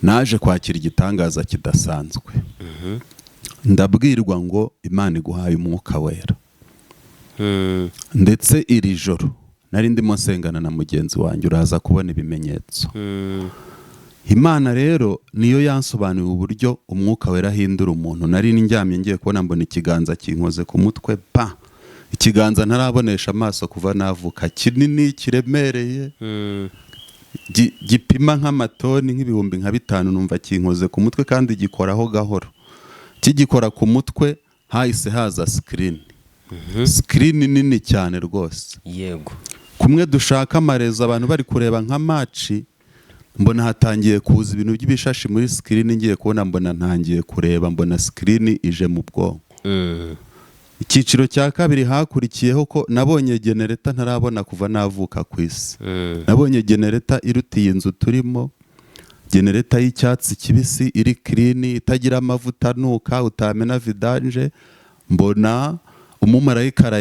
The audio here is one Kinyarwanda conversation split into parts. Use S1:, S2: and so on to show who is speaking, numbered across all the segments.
S1: naje kwakira igitangaza kidasanzwe. Ndabwirwa ngo Imana iguhaye umwuka wera. Ndetse iri joro nari ndimo nsengana na mugenzi wanjye, uraza kubona ibimenyetso. Imana rero niyo yansobanuriye uburyo umwuka wera ahindura umuntu. Nari ndyamye ngiye kubona mbona ikiganza kinkoze ku mutwe, ikiganza ntarabonesha amaso kuva navuka, kinini kiremereye, gipima nk'amatoni nk'ibihumbi nka 5, numva kinkoze ku mutwe kandi gikoraho gahoro. Kigikora ku mutwe hahise haza screen nini cyane rwose.
S2: Yego.
S1: Kumwe dushaka amarezo abantu bari kureba nka match, mbona hatangiye kuza ibintu by'ibishashi muri screen, ngiye kubona mbona ntangiye kureba, mbona screen ije mu bwonko. Icyiciro cya kabiri hakurikiyeho ko nabonye generator ntarabona kuva navuka ku isi. Nabonye generator irutiye inzu turimo, generator y'icyatsi kibisi iri clean, itagira amavuta nuka, utamena vidange. Mbona umumarayika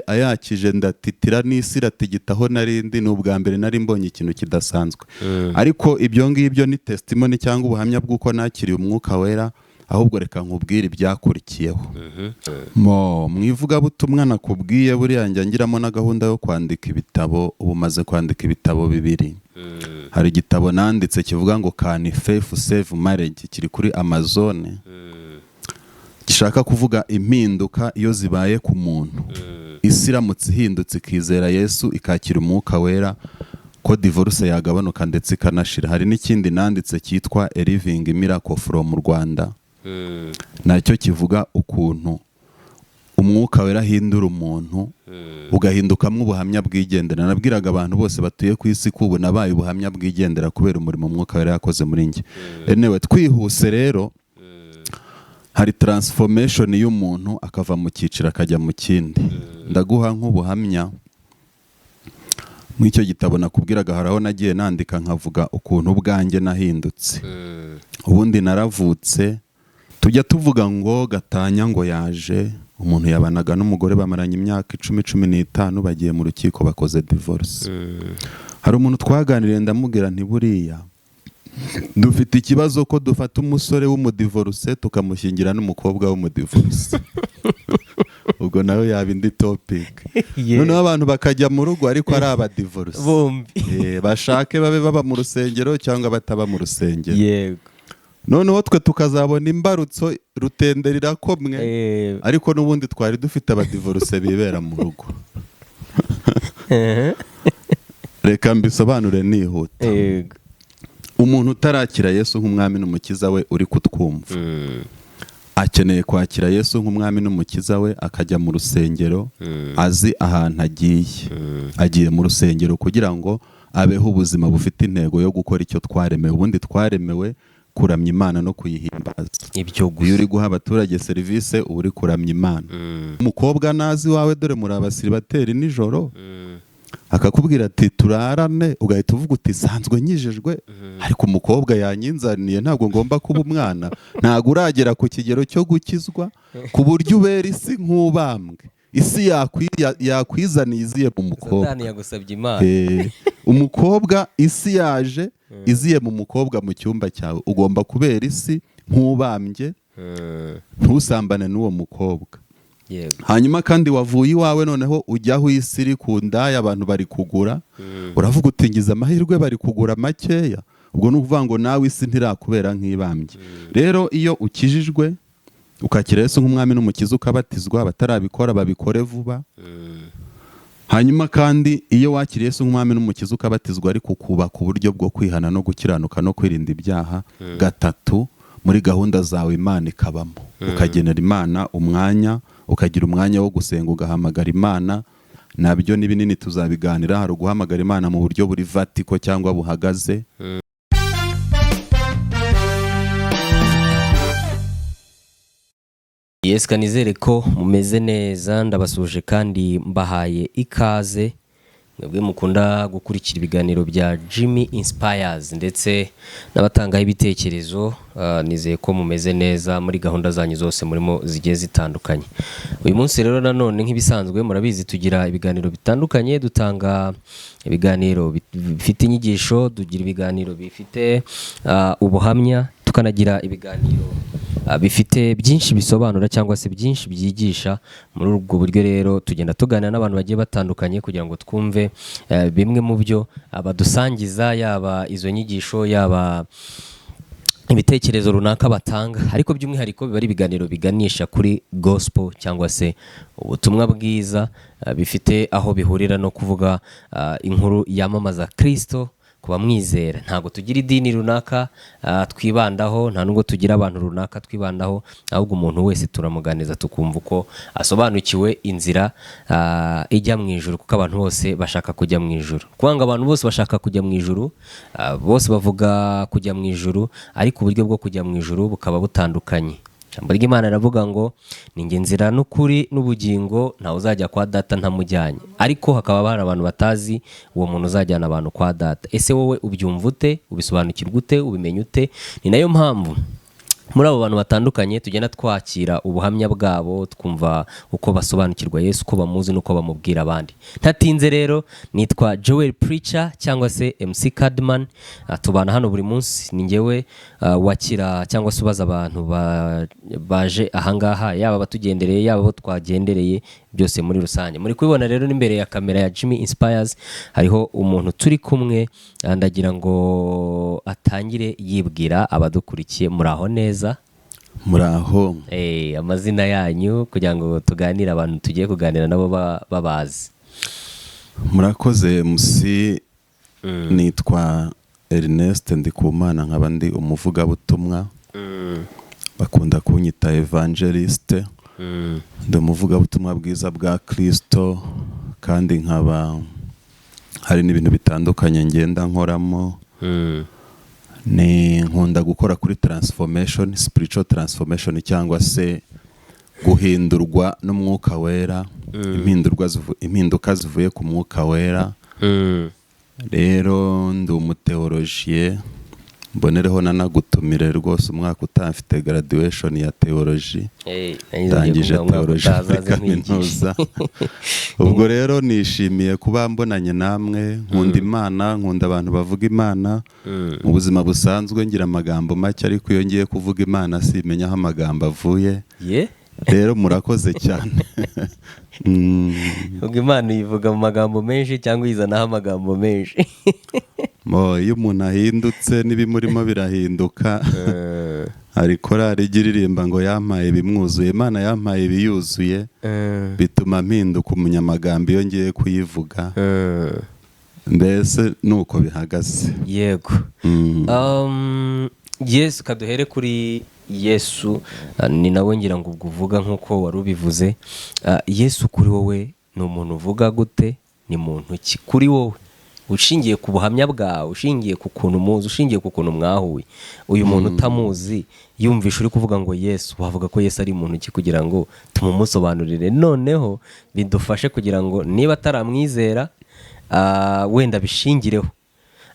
S1: ayakije ndatitira, n'isi iratigitaho narindi. N'ubwa mbere nari mbonye ikintu kidasanzwe. Ariko ibyo ngibyo ni testimony cyangwa ubuhamya bw'uko nakiriye umwuka wera. Ahubwo reka nkubwire ibyakurikiyeho. Mwivuga butumwa nakubwiye buriya njyangiramo na gahunda yo kwandika ibitabo. Ubu maze kwandika ibitabo 2. Hari igitabo nanditse kivuga ngo Can Faith Save Marriage, kiri kuri Amazon. Gishaka kuvuga impinduka iyo zibaye ku muntu. Isi iramutse ihindutse ikizera Yesu ikakira umwuka wera, ko divorce yagabanuka ndetse ikanashira. Hari n'ikindi nanditse cyitwa A Living Miracle from Rwanda. Nacyo kivuga ukuntu umwuka wera ahindura umuntu, ugahindukamwe ubuhamya bwigendera. Nabwiraga abantu bose batuye ku isi ko ubu nabaye ubuhamya bwigendera kubera umurimo umwuka wera yakoze muri njye. Anyway, twihuse rero, hari transformation y'umuntu akava mu cyiciro akajya mu kindi. Ndaguha nk'ubuhamya. Mw'icyo gitabo nakubwiraga haraho nagiye nandika nkavuga ukuntu ubwanjye nahindutse. Ubundi naravutse, tujya tuvuga ngo gatanya ngo yaje, umuntu yabanaga n'umugore bamaranye imyaka 10-15 bagiye mu rukiko bakoze divorce. Hari umuntu twaganiriye ndamubwira nti buriya dufite ikibazo ko dufata umusore w'umudivorce tukamushyingira n'umukobwa w'umudivorce. Ubwo nawe yaba indi topic. Noneho abantu bakajya mu rugo ariko ari abadivorce
S2: bombi.
S1: Bashake babe baba mu rusengero cyangwa bataba mu rusengero.
S2: Yego.
S1: Noneho twe tukazabona imbarutso rutenderira komwe, ariko n'ubundi twari dufite abadivorce bibera mu rugo. Reka mbisobanure nihuta.
S2: Yego.
S1: Umuntu utarakira Yesu nk'umwami n'umukiza we uri kutwumva, akeneye kwakira Yesu nk'umwami n'umukiza we, akajya mu rusengero azi ahantu agiye mu rusengero kugira ngo abeho ubuzima bufite intego yo gukora icyo twaremewe. Ubundi twaremewe kuramya Imana no kuyihimbaza.
S2: Ibyo gusa.
S1: Iyo uri guha abaturage serivisi uba uri kuramya Imana. Umukobwa nazi wawe dore muri abasiribateri nijoro, akakubwira ati turarane, ugahita uvuga uti sanzwe nyijejwe, ariko umukobwa yanyinzaniye ntabwo ngomba kuba umwana. Ntabwo uragera ku kigero cyo gukizwa ku buryo ubera isi nk'ubambwe. Isi yakwizaniye iziye mu mukobwa.
S2: Satani yagusabye Imana.
S1: Umukobwa isi yaje iziye mu mukobwa mu cyumba cyawe, ugomba kubera isi nk'ubambye, ntusambane n'uwo mukobwa. Hanyuma kandi wavuye iwawe noneho ujyaho isi iri ku ndaya, abantu bari kugura, uravuga uti ngize amahirwe bari kugura makeya. Ubwo nukuvuga ngo nawe isi ntirakubera nk'ibambye. Rero iyo ukijijwe ukakira Yesu nk'umwami n'umukiza ukabatizwa, abatarabikora babikore vuba. Hanyuma kandi iyo wakiriye Yesu nk'umwami n'umukiza ukabatizwa ariko ukubaka uburyo bwo kwihana no gukiranuka no kwirinda ibyaha, 3 muri gahunda zawe Imana ikabamo. Ukagenera Imana umwanya, ukagira umwanya wo gusenga, ugahamagara Imana. Nabyo ni binini tuzabiganira. Hari uguhamagara Imana mu buryo buri vertical cyangwa buhagaze.
S2: Kanizere ko mumeze neza, ndabasuje kandi mbahaye ikaze mwebwe mukunda gukurikira ibiganiro bya Jimmy Inspires ndetse n'abatangaho ibitekerezo, nizeye ko mumeze neza muri gahunda zanyu zose murimo zigiye zitandukanye. Uyu munsi rero nanone nk'ibisanzwe murabizi tugira ibiganiro bitandukanye, dutanga ibiganiro bifite inyigisho, tugira ibiganiro bifite ubuhamya, tukanagira ibiganiro bifite byinshi bisobanura cyangwa se byinshi byigisha. Muri ubwo buryo rero tugenda tuganira n'abantu bagiye batandukanye kugira ngo twumve bimwe mu byo abadusangiza, yaba izo nyigisho, yaba ibitekerezo runaka batanga, ariko by'umwihariko biba ari ibiganiro biganisha kuri gospel cyangwa se ubutumwa bwiza, bifite aho bihurira no kuvuga inkuru yamamaza Kristo kuba mwizera. Ntabwo tugira idini runaka twibandaho, nta nubwo tugira abantu runaka twibandaho, ahubwo umuntu wese turamuganiza tukumva uko asobanukiwe inzira ijya mu ijuru, kuko abantu bose bashaka kujya mu ijuru. Kwanga abantu bose bashaka kujya mu ijuru, bose bavuga kujya mu ijuru, ariko uburyo bwo kujya mu ijuru bukaba butandukanye. Ijambo ry'Imana riravuga ngo ni njye nzira n'ukuri n'ubugingo, ntawe uzajya kwa data ntamujyanye. Ariko hakaba hari abantu batazi uwo muntu uzajyana abantu kwa data. Ese wowe ubyumva ute? Ubisobanukirwa ute? Ubimenya ute? Ni nayo mpamvu muri abo bantu batandukanye tugenda twakira ubuhamya bwabo, twumva uko basobanukirwa Yesu, uko bamuzi n'uko bamubwira abandi. Ntatinze rero, nitwa Joel Preacher cyangwa se MC Cadman. Tubana hano buri munsi, ni njyewe wakira cyangwa se ubaza abantu baje ahangaha, yaba batugendereye yaba bo twagendereye, byose muri rusange. Muri kubibona rero n'imbere ya kamera ya Jimmy Inspires hariho umuntu turi kumwe, ndagira ngo atangire yibwira abadukurikiye. Muraho neza?
S1: Muraho.
S2: Amazina yanyu kugira ngo tuganire, abantu tugiye kuganira nabo babazi.
S1: Murakoze MC. Nitwa Ernest Ndikumana, nkaba ndi umuvugabutumwa, bakunda kunyita evangeliste. Ndi umuvugabutumwa bwiza bwa Kristo, kandi nkaba hari n'ibintu bitandukanye ngenda nkoramo. Ni nkunda gukora kuri transformation, spiritual transformation, cyangwa se guhindurwa n'umwuka wera, impinduka zivuye ku mwuka wera. Rero ndi umuteologie, mbonereho nanagutumire rwose umwaka utafite graduation ya theology. Ndangije theology muri kaminuza. Ubwo rero nishimiye kuba mbonanye namwe. Nkunda Imana, nkunda abantu bavuga Imana. Mu buzima busanzwe ngira amagambo make, ariko iyo ngiye kuvuga Imana simenya aho amagambo avuye. Rero murakoze cyane.
S2: Ubwo Imana yivuga mu magambo menshi cyangwa yizanaho amagambo menshi?
S1: Iyo umuntu ahindutse n'ibimurimo birahinduka. Hari korari igiririmba ngo yampaye ibimwuzuye. Imana yampaye ibiyuzuye, bituma mpinduka umunyamagambo iyo ngiye kuyivuga. Mbese nuko bihagaze.
S2: Yego. Yesu, kaduhere kuri Yesu, ni nawe ngira ngo uvuga nk'uko wari ubivuze. Yesu kuri wowe ni umuntu uvuga gute? Ni muntu ki kuri wowe, ushingiye ku buhamya bwawe, ushingiye ku kuntu muzi, ushingiye ku kuntu mwahuye? Uyu muntu utamuzi yumvisha uri kuvuga ngo Yesu, wavuga ko Yesu ari muntu ki kugira ngo tumumusobanurire, noneho bidufashe kugira ngo niba ataramwizera wenda bishingireho.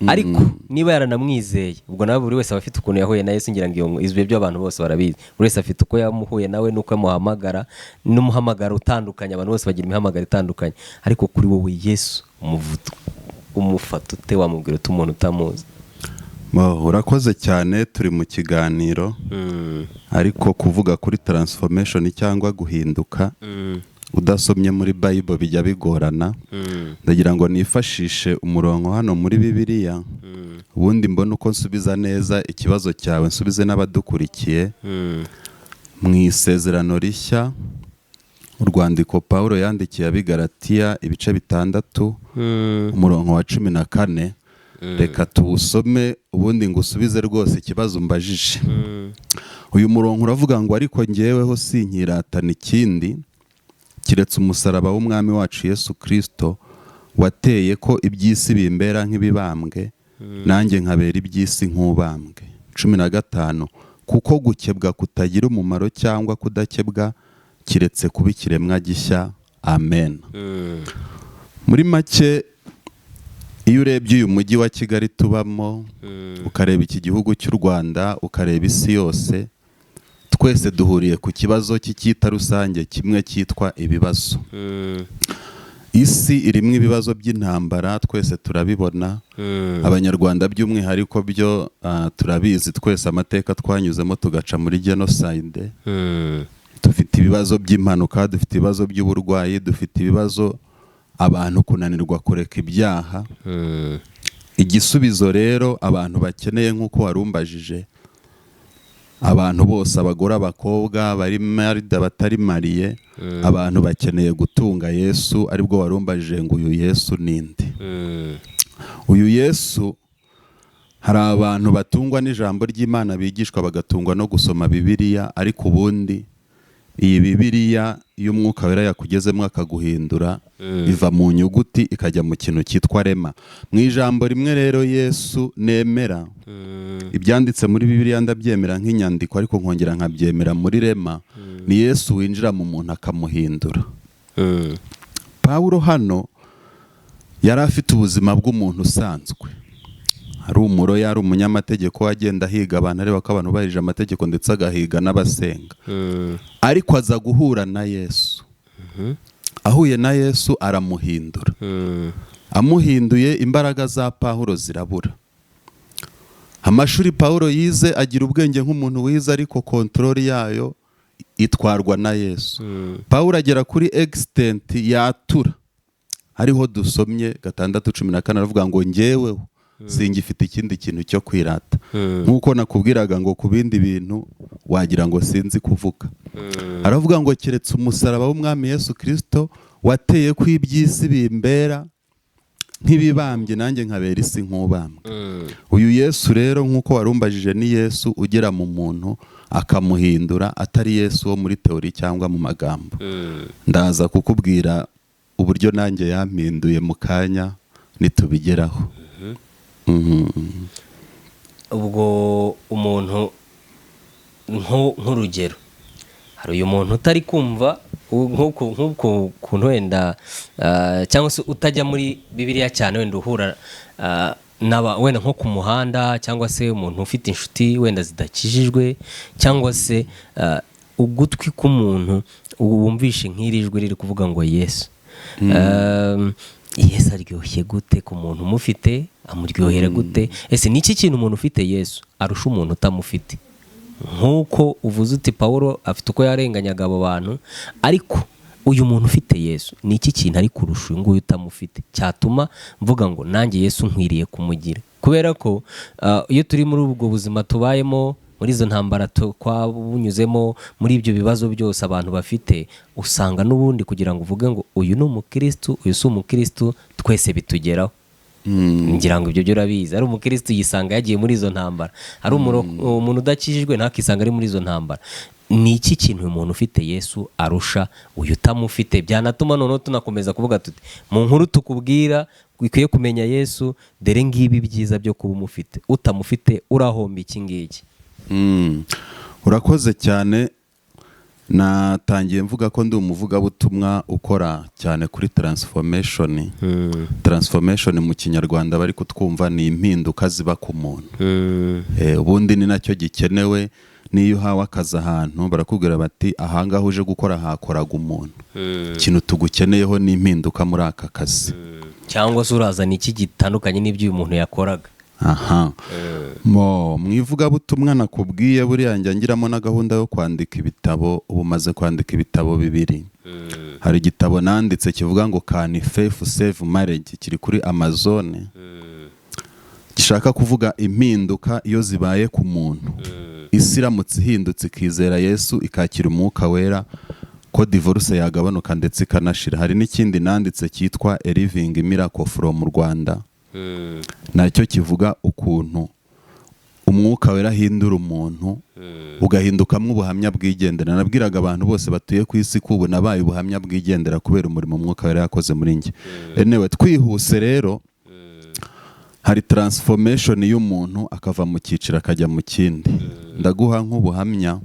S2: Ariko niba yaranamwizeye, ubwo nawe buri wese aba afite ukuntu yahuye na Yesu. Ngira ngo izwe byo abantu bose barabizi, buri wese afite uko yamuhuye nawe nuko amuhamagara, n'umuhamagara utandukanye. Abantu bose bagira imihamagara itandukanye, ariko kuri wowe Yesu umufata ute? Wamubwira ute umuntu utamuzi?
S1: Urakoze cyane. Turi mu kiganiro, ariko kuvuga kuri transformation cyangwa guhinduka udasomye muri Bible bijya bigorana. Ndagira ngo nifashishe umurongo hano muri Bibiliya, ubundi mbona uko nsubiza neza ikibazo cyawe, nsubize n'abadukurikiye. Mu Isezerano Rishya, urwandiko Pawulo yandikiye Abigalatiya, ibice 6, umurongo wa 14. Reka tuwusome ubundi ngusubize rwose ikibazo mbajije. Uyu murongo uravuga ngo ariko njyeweho sinkiratana ikindi kiretse umusaraba w'umwami wacu Yesu Kristo, wateye ko iby'isi bimbera nk'ibibambwe, nanjye nkabera iby'isi nk'ubambwe. 15. Kuko gukebwa kutagira umumaro cyangwa kudakebwa kiretse kuba ikiremwa gishya. Amen. Muri make iyo urebye uyu mujyi wa Kigali tubamo ukareba iki gihugu cy'u Rwanda ukareba isi yose, twese duhuriye ku kibazo cy'icyita rusange kimwe cyitwa ibibazo. Isi irimo ibibazo by'intambara, twese turabibona. Abanyarwanda by'umwihariko byo turabizi twese, amateka twanyuzemo tugaca muri genocide. Dufite ibibazo by'impanuka, dufite ibibazo by'uburwayi, dufite ibibazo abantu kunanirwa kureka ibyaha. Igisubizo rero abantu bakeneye nk'uko warumbajije, abantu bose, abagore, abakobwa, bari marida, batari mariye, abantu bakeneye gutunga Yesu. Aribwo warumbajije ngo uyu Yesu ninde? Uyu Yesu, hari abantu batungwa n'ijambo ry'Imana, bigishwa bagatungwa no gusoma Bibiliya, ariko ubundi iyi Bibiliya iyo Umwuka Wera yakugezemo akaguhindura, iva mu nyuguti ikajya mu kintu cyitwa rema. Mu ijambo rimwe rero Yesu nemera, ibyanditse muri Bibiliya ndabyemera nk'inyandiko, ariko nkongera nkabyemera muri rema, ni Yesu winjira mu muntu akamuhindura. Pawulo hano yari afite ubuzima bw'umuntu usanzwe, ari umuroya, ari umunyamategeko, agenda ahiga abantu, areba ko abantu bahirije amategeko, ndetse agahiga n'abasenga. Ariko aza guhura na Yesu. Ahuye na Yesu aramuhindura. Amuhinduye, imbaraga za Pawulo zirabura. Amashuri Pawulo yize, agira ubwenge nk'umuntu wize, ariko kontroli yayo itwarwa na Yesu. Pawulo agera kuri extent yatura. Hariho dusomye 6:14 aravuga ngo njyeweho singifite ikindi kintu cyo kwirata. Nk'uko nakubwiraga ngo ku bindi bintu wagira ngo sinzi kuvuga. Aravuga ngo keretse umusaraba w'Umwami Yesu Kristo wateye ku iby'isi bimbera nk'ibibambye, nanjye nkabera isi nk'ubambwe. Uyu Yesu rero nk'uko warumbajije, ni Yesu ugera mu muntu akamuhindura, atari Yesu wo muri teori cyangwa mu magambo. Ndaza kukubwira uburyo nanjye yampinduye mu kanya nitubigeraho.
S2: Ubwo umuntu nk'urugero, hari uyu muntu utari kumva nk'uko kuntu wenda cyangwa se utajya muri Bibiliya cyane, wenda uhura wenda nko ku muhanda, cyangwa se umuntu ufite inshuti wenda zidakijijwe, cyangwa se ugutwi k'umuntu wumvishe nk'iri jwi riri kuvuga ngo Yesu. Yesu aryoshye gute ku muntu umufite? Amuryohera gute? Ese ni iki kintu umuntu ufite Yesu arusha umuntu utamufite? Nk'uko uvuze uti Pawulo afite uko yarenganyaga abo bantu, ariko uyu muntu ufite Yesu ni iki kintu ari kurusha uyu nguyu utamufite, cyatuma mvuga ngo nanjye Yesu nkwiriye kumugira? Kubera ko iyo turi muri ubwo buzima tubayemo, muri izo ntambara twabunyuzemo, muri ibyo bibazo byose abantu bafite, usanga n'ubundi kugira ngo uvuge ngo uyu ni umukristo, uyu si umukristo, twese bitugeraho. Ngira ngo ibyo byo urabizi, ari umukristo yisanga yagiye muri izo ntambara, ari umuntu udakijijwe ntakisanga ari muri izo ntambara. Ni iki kintu uyu muntu ufite Yesu arusha uyu utamufite? Byanatuma noneho tunakomeza kuvuga tuti mu nkuru tukubwira wikwiye kumenya Yesu, dore ngibi byiza byo kuba umufite. Utamufite urahomba iki ngiki.
S1: Urakoze cyane. Natangiye mvuga ko ndi umuvugabutumwa ukora cyane kuri transformation. Transformation mu Kinyarwanda bari kutwumva ni impinduka ziba ku muntu. Ubundi ni nacyo gikenewe. Niyo uhawe akazi ahantu barakubwira bati ahangaha uje gukora hakoraga umuntu. Ikintu tugukeneyeho ni impinduka muri aka kazi.
S2: Cyangwa se urazana iki gitandukanye n'ibyo uyu muntu yakoraga.
S1: Mu ivugabutumwa nakubwiye, buriya njya ngiramo na gahunda yo kwandika ibitabo. Ubu maze kwandika ibitabo 2. Hari igitabo nanditse kivuga ngo Can Faith Save Marriage, kiri kuri Amazon. Gishaka kuvuga impinduka iyo zibaye ku muntu. Isi iramutse ihindutse ikizera Yesu, ikakira Umwuka Wera, ko divorce yagabanuka ndetse ikanashira. Hari n'ikindi nanditse cyitwa A Living Miracle from Rwanda. Nacyo kivuga ukuntu Umwuka Wera ahindura umuntu, ugahindukamo ubuhamya bwigendera. Nabwiraga abantu bose batuye ku isi ko ubu nabaye ubuhamya bwigendera kubera umurimo Umwuka Wera yakoze muri njye. Anyway, twihuse rero, hari transformation y'umuntu akava mu cyiciro akajya mu kindi. Ndaguha nk'ubuhamya.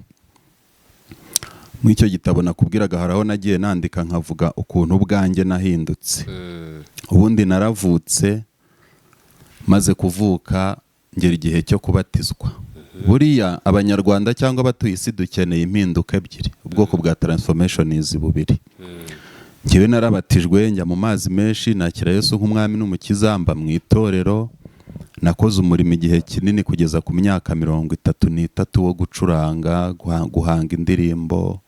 S1: Mu icyo gitabo nakubwiraga haraho nagiye nandika nkavuga ukuntu ubwanjye nahindutse. Ubundi naravutse maze kuvuka ngera igihe cyo kubatizwa. Buriya abanyarwanda cyangwa abatuye isi dukeneye impinduka ebyiri, ubwoko bwa transformationizi bubiri. Njyewe narabatijwe njya mu mazi menshi, nakira Yesu nk'umwami n'umukiza, mba mu itorero, nakoze umurimo igihe kinini kugeza ku myaka 33 wo gucuranga, guhanga indirimbo,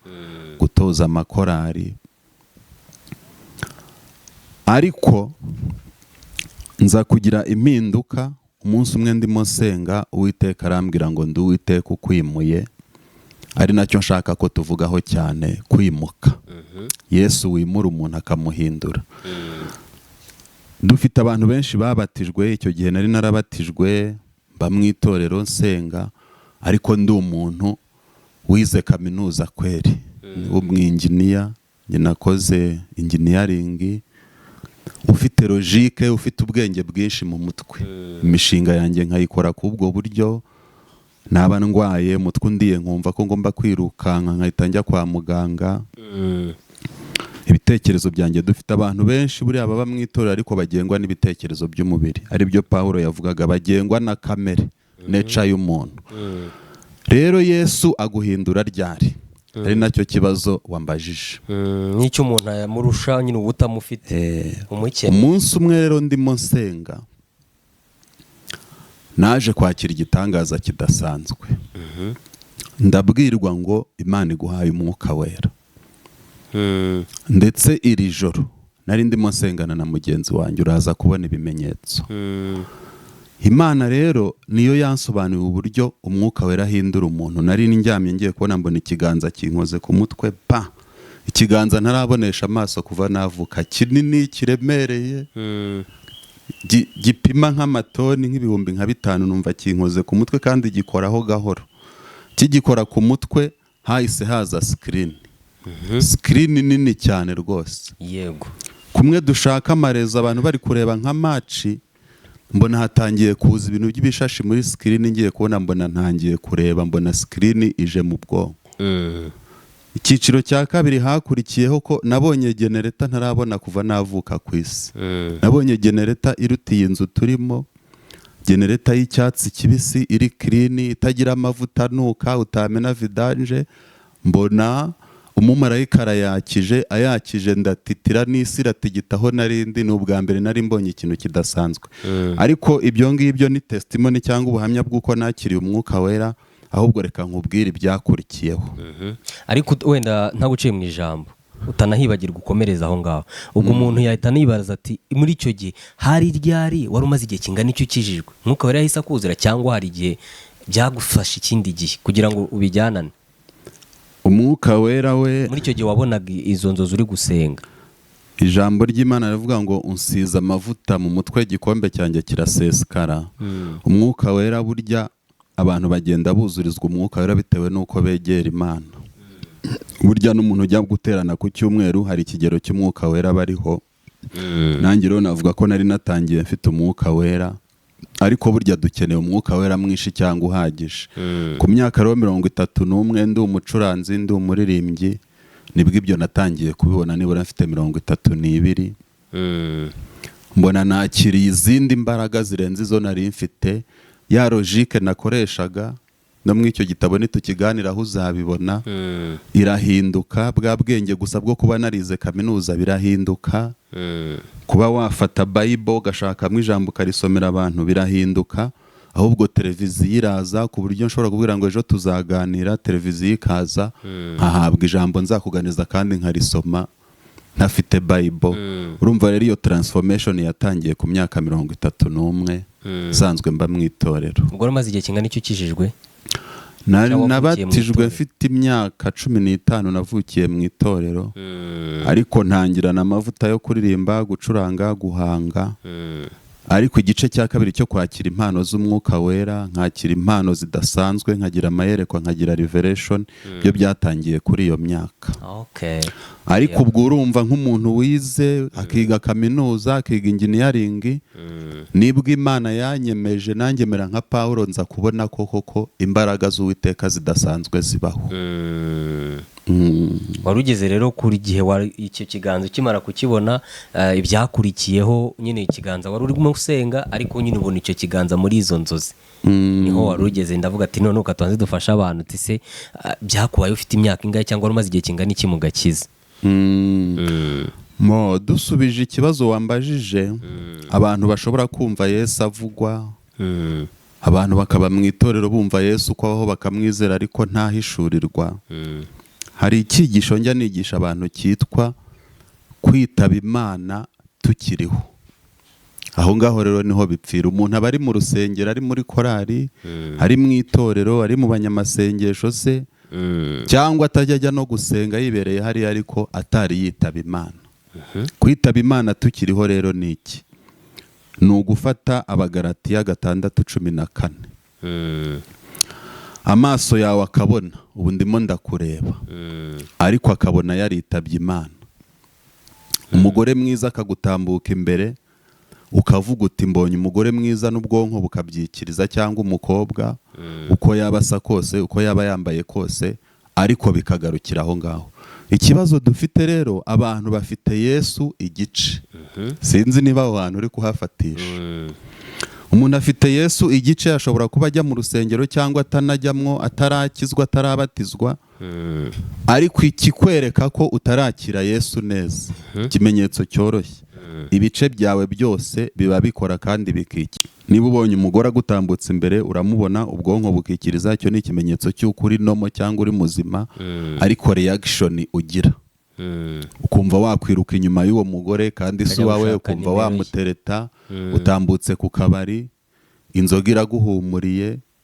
S1: gutoza amakorari. Ariko nza kugira impinduka. Umunsi umwe ndimo senga, Uwiteka arambwira ngo ndi Uwiteka ukwimuye, ari nacyo nshaka ko tuvugaho cyane, kwimuka. Yesu wimura umuntu akamuhindura. Dufite abantu benshi babatijwe, icyo gihe nari narabatijwe, mba mu itorero nsenga, ariko ndi umuntu wize kaminuza kweri, umwinjiniya, njye nakoze engineering, ufite logique, ufite ubwenge bwinshi mu mutwe. Imishinga yanjye nkayikora kubwo buryo, naba ndwaye umutwe undiye nkumva ko ngomba kwirukanka nkahita njya kwa muganga. Ibitekerezo byanjye, dufite abantu benshi buriya baba mu itorero ariko bagengwa n'ibitekerezo by'umubiri, ari byo Pawulo yavugaga, bagengwa na kamere, nature y'umuntu. Rero Yesu aguhindura ryari? Ari nacyo kibazo wambajije.
S2: N'icyo umuntu yamurusha nyine ubutamufite umukene. Umunsi
S1: umwe rero ndimo nsenga, naje kwakira igitangaza kidasanzwe. Ndabwirwa ngo Imana iguhaye umwuka wera. Ndetse iri joro nari ndimo nsengana na mugenzi wanjye, uraza kubona ibimenyetso. Imana rero niyo yansobanuriye uburyo umwuka wera ahindura umuntu. Nari ndyamye ngiye kubona mbona ikiganza kinkoze ku mutwe, ikiganza ntarabonesha amaso kuva navuka, kinini, kiremereye, gipima nk'amatoni nk'ibihumbi nka 5, numva kinkoze ku mutwe kandi gikoraho gahoro. Kigikora ku mutwe hahise haza screen nini cyane rwose.
S2: Yego.
S1: Kumwe dushaka amarezo abantu bari kureba nka match, mbona hatangiye kuza ibintu by'ibishashi muri screen, ngiye kubona mbona ntangiye kureba, mbona screen ije mu bwonko. Icyiciro cya kabiri hakurikiyeho ko nabonye generator ntarabona kuva navuka ku isi. Nabonye generator irutiye inzu turimo, generator y'icyatsi kibisi, iri clean, itagira amavuta nuka, utamena vidange. Mbona umumarayika ayakije ndatitira, n'isi iratigitaho narindi. Ni ubwa mbere nari mbonye ikintu kidasanzwe. Ariko ibyo ngibyo ni testimony cyangwa ubuhamya bw'uko nakiriye umwuka wera, ahubwo reka nkubwire ibyakurikiyeho.
S2: Ariko wenda ntaguciye mu ijambo, utanahibagirwa ukomereza aho ngaho. Ubwo umuntu yahita anibaza ati, muri icyo gihe hari ryari wari umaze igihe kingana icyo ukijijwe? Umwuka wera yahise akuzura cyangwa hari igihe byagufasha ikindi gihe kugira ngo ubijyanane?
S1: Umwuka wera we,
S2: muri icyo gihe wabonaga izo nzozi uri gusenga,
S1: ijambo ry'Imana rivuga ngo unsize amavuta mu mutwe, igikombe cyanjye kirasesekara. Umwuka wera burya abantu bagenda buzurizwa umwuka wera bitewe n'uko begera Imana. Burya n'umuntu ujya guterana ku cyumweru hari ikigero cy'umwuka wera bariho. Nanjye rero navuga ko nari natangiye mfite umwuka wera, ariko burya dukeneye umwuka wera mwinshi cyangwa uhagije. Ku myaka rero 31 ndi umucuranzi, ndi umuririmbyi, nibwo ibyo natangiye kubibona. Nibura mfite 32, mbona nakiriye izindi mbaraga zirenze izo nari mfite. Ya logique nakoreshaga no muri icyo gitabo nitukiganiraho uzabibona, irahinduka. Bwa bwenge gusa bwo kuba narize kaminuza birahinduka. Kuba wafata Bible ugashakamo ijambo ukarisomera abantu birahinduka. Ahubwo televiziyo iraza ku buryo nshobora kubwira ngo ejo tuzaganira, televiziyo ikaza, nkahabwa ijambo nzakuganiza kandi nkarisoma ntafite Bible. Urumva rero iyo transformation yatangiye ku myaka 31 sanzwe mba mu itorero.
S2: Ubwo umaze igihe kingana icyo ukijijwe?
S1: Nabatijwe mfite imyaka 15, navukiye mu itorero. Ariko ntangirana amavuta yo kuririmba, gucuranga, guhanga. Ariko igice cya kabiri cyo kwakira impano z'umwuka wera, nkakira impano zidasanzwe, nkagira amayerekwa, nkagira revelation, byo byatangiye kuri iyo myaka. Ariko ubwo urumva nk'umuntu wize akiga kaminuza, akiga engineering, nibwo Imana yanyemeje nanjye mera nka Pawulo, nza kubona ko koko imbaraga z'Uwiteka zidasanzwe zibaho.
S2: wari ugeze rero kuri gihe icyo kiganza ukimara kukibona, ibyakurikiyeho nyine ikiganza wari urimo usenga ariko nyine ubona icyo kiganza muri izo nzozi, niho wari ugeze. ndavuga ati none uka tubanze dufasha abantu, ati se byakubaye ufite imyaka ingahe cyangwa wari umaze igihe kingana iki mu gakiza?
S1: Dusubije ikibazo wambajije, abantu bashobora kumva Yesu avugwa, abantu bakaba mu itorero bumva Yesu uko abaho bakamwizera ariko ntahishurirwa. Hari icyigisho njya nigisha abantu cyitwa kwitaba Imana tukiriho. Aho ngaho rero niho bipfira. Umuntu aba ari mu rusengero, ari muri korari, ari mu itorero, ari mu banyamasengesho se, cyangwa atajya ajya no gusenga yibereye hariya ariko atari yitaba Imana. Kwitaba Imana tukiriho rero ni iki? Ni ugufata Abagalatiya 6:14. Amaso yawe akabona, ubu ndimo ndakureba, ariko akabona yaritabye Imana. Umugore mwiza akagutambuka imbere, ukavuga uti mbonye umugore mwiza, n'ubwonko bukabyikiriza, cyangwa umukobwa uko yaba asa kose, uko yaba yambaye kose, ariko bikagarukira aho ngaho. Ikibazo dufite rero, abantu bafite Yesu igice. Sinzi niba aho hantu uri kuhafatisha. Umuntu afite Yesu igice, ashobora kuba ajya mu rusengero cyangwa atanajyamwo, atarakizwa, atarabatizwa, ariko ikikwereka ko utarakira Yesu neza, ikimenyetso cyoroshye, ibice byawe byose biba bikora kandi bikiki. Niba ubonye umugore agutambutse imbere uramubona, ubwonko bukikiriza, icyo ni ikimenyetso cy'uko uri nomo cyangwa uri muzima, ariko reaction ugira, ukumva wakwiruka inyuma y'uwo mugore kandi si wawe, ukumva wamutereta. Utambutse ku kabari, inzoga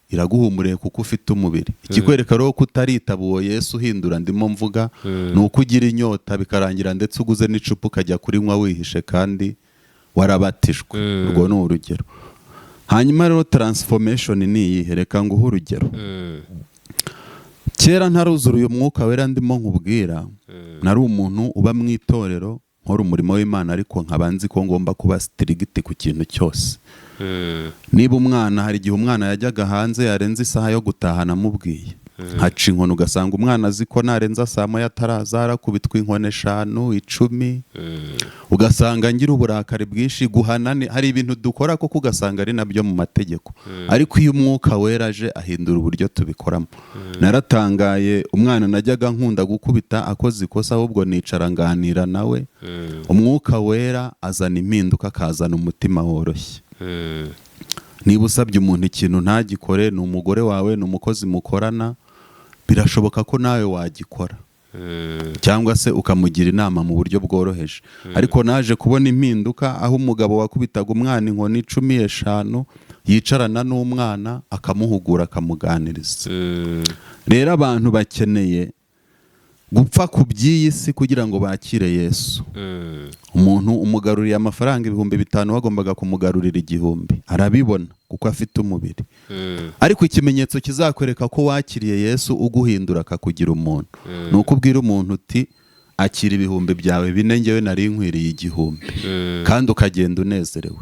S1: iraguhumuriye kuko ufite umubiri. Ikikwereka rero ko utaritaba uwo Yesu uhindura ndimo mvuga, ni uko ugira inyota bikarangira ndetse uguze n'icupa ukajya kurinywa wihishe kandi warabatijwe. Urwo ni urugero. Hanyuma rero transformation ni iyihe? Reka nguhe urugero. Kera ntaruzura uyu mwuka wera ndimo nkubwira, nari umuntu uba mu itorero nkora umurimo w'Imana, ariko nkabanzi ko ngomba kuba strict ku kintu cyose. Niba umwana, hari igihe umwana yajyaga hanze yarenze isaha yo gutaha namubwiye, haca inkono, ugasanga umwana azi ko narenza saa moya ataraza, harakubitwa inkono 5, 10, ugasanga ngira uburakari bwinshi. Guhana hari ibintu dukora koko ugasanga ari nabyo mu mategeko, ariko iyo umwuka wera aje ahindura uburyo tubikoramo. Naratangaye, umwana najyaga nkunda gukubita akoze ikosa, ahubwo nicara nganira nawe, umwuka wera azana impinduka, akazana umutima woroshye. Niba usabye umuntu ikintu ntagikore, ni umugore wawe, ni umukozi mukorana, birashoboka ko nawe wagikora, cyangwa se ukamugira inama mu buryo bworoheje. Ariko naje kubona impinduka, aho umugabo wakubitaga umwana inkoni 15 yicarana n'umwana akamuhugura, akamuganiriza. Rero abantu bakeneye gupfa ku by'iyi si kugira ngo bakire Yesu. Umuntu umugaruriye amafaranga 5,000 wagombaga kumugarurira 1,000, arabibona kuko afite umubiri. Ariko ikimenyetso kizakwereka ko wakiriye Yesu uguhindura akakugira umuntu, ni uko ubwira umuntu uti akira 4,000 byawe, ngewe nari nkwiriye 1,000, kandi ukagenda unezerewe.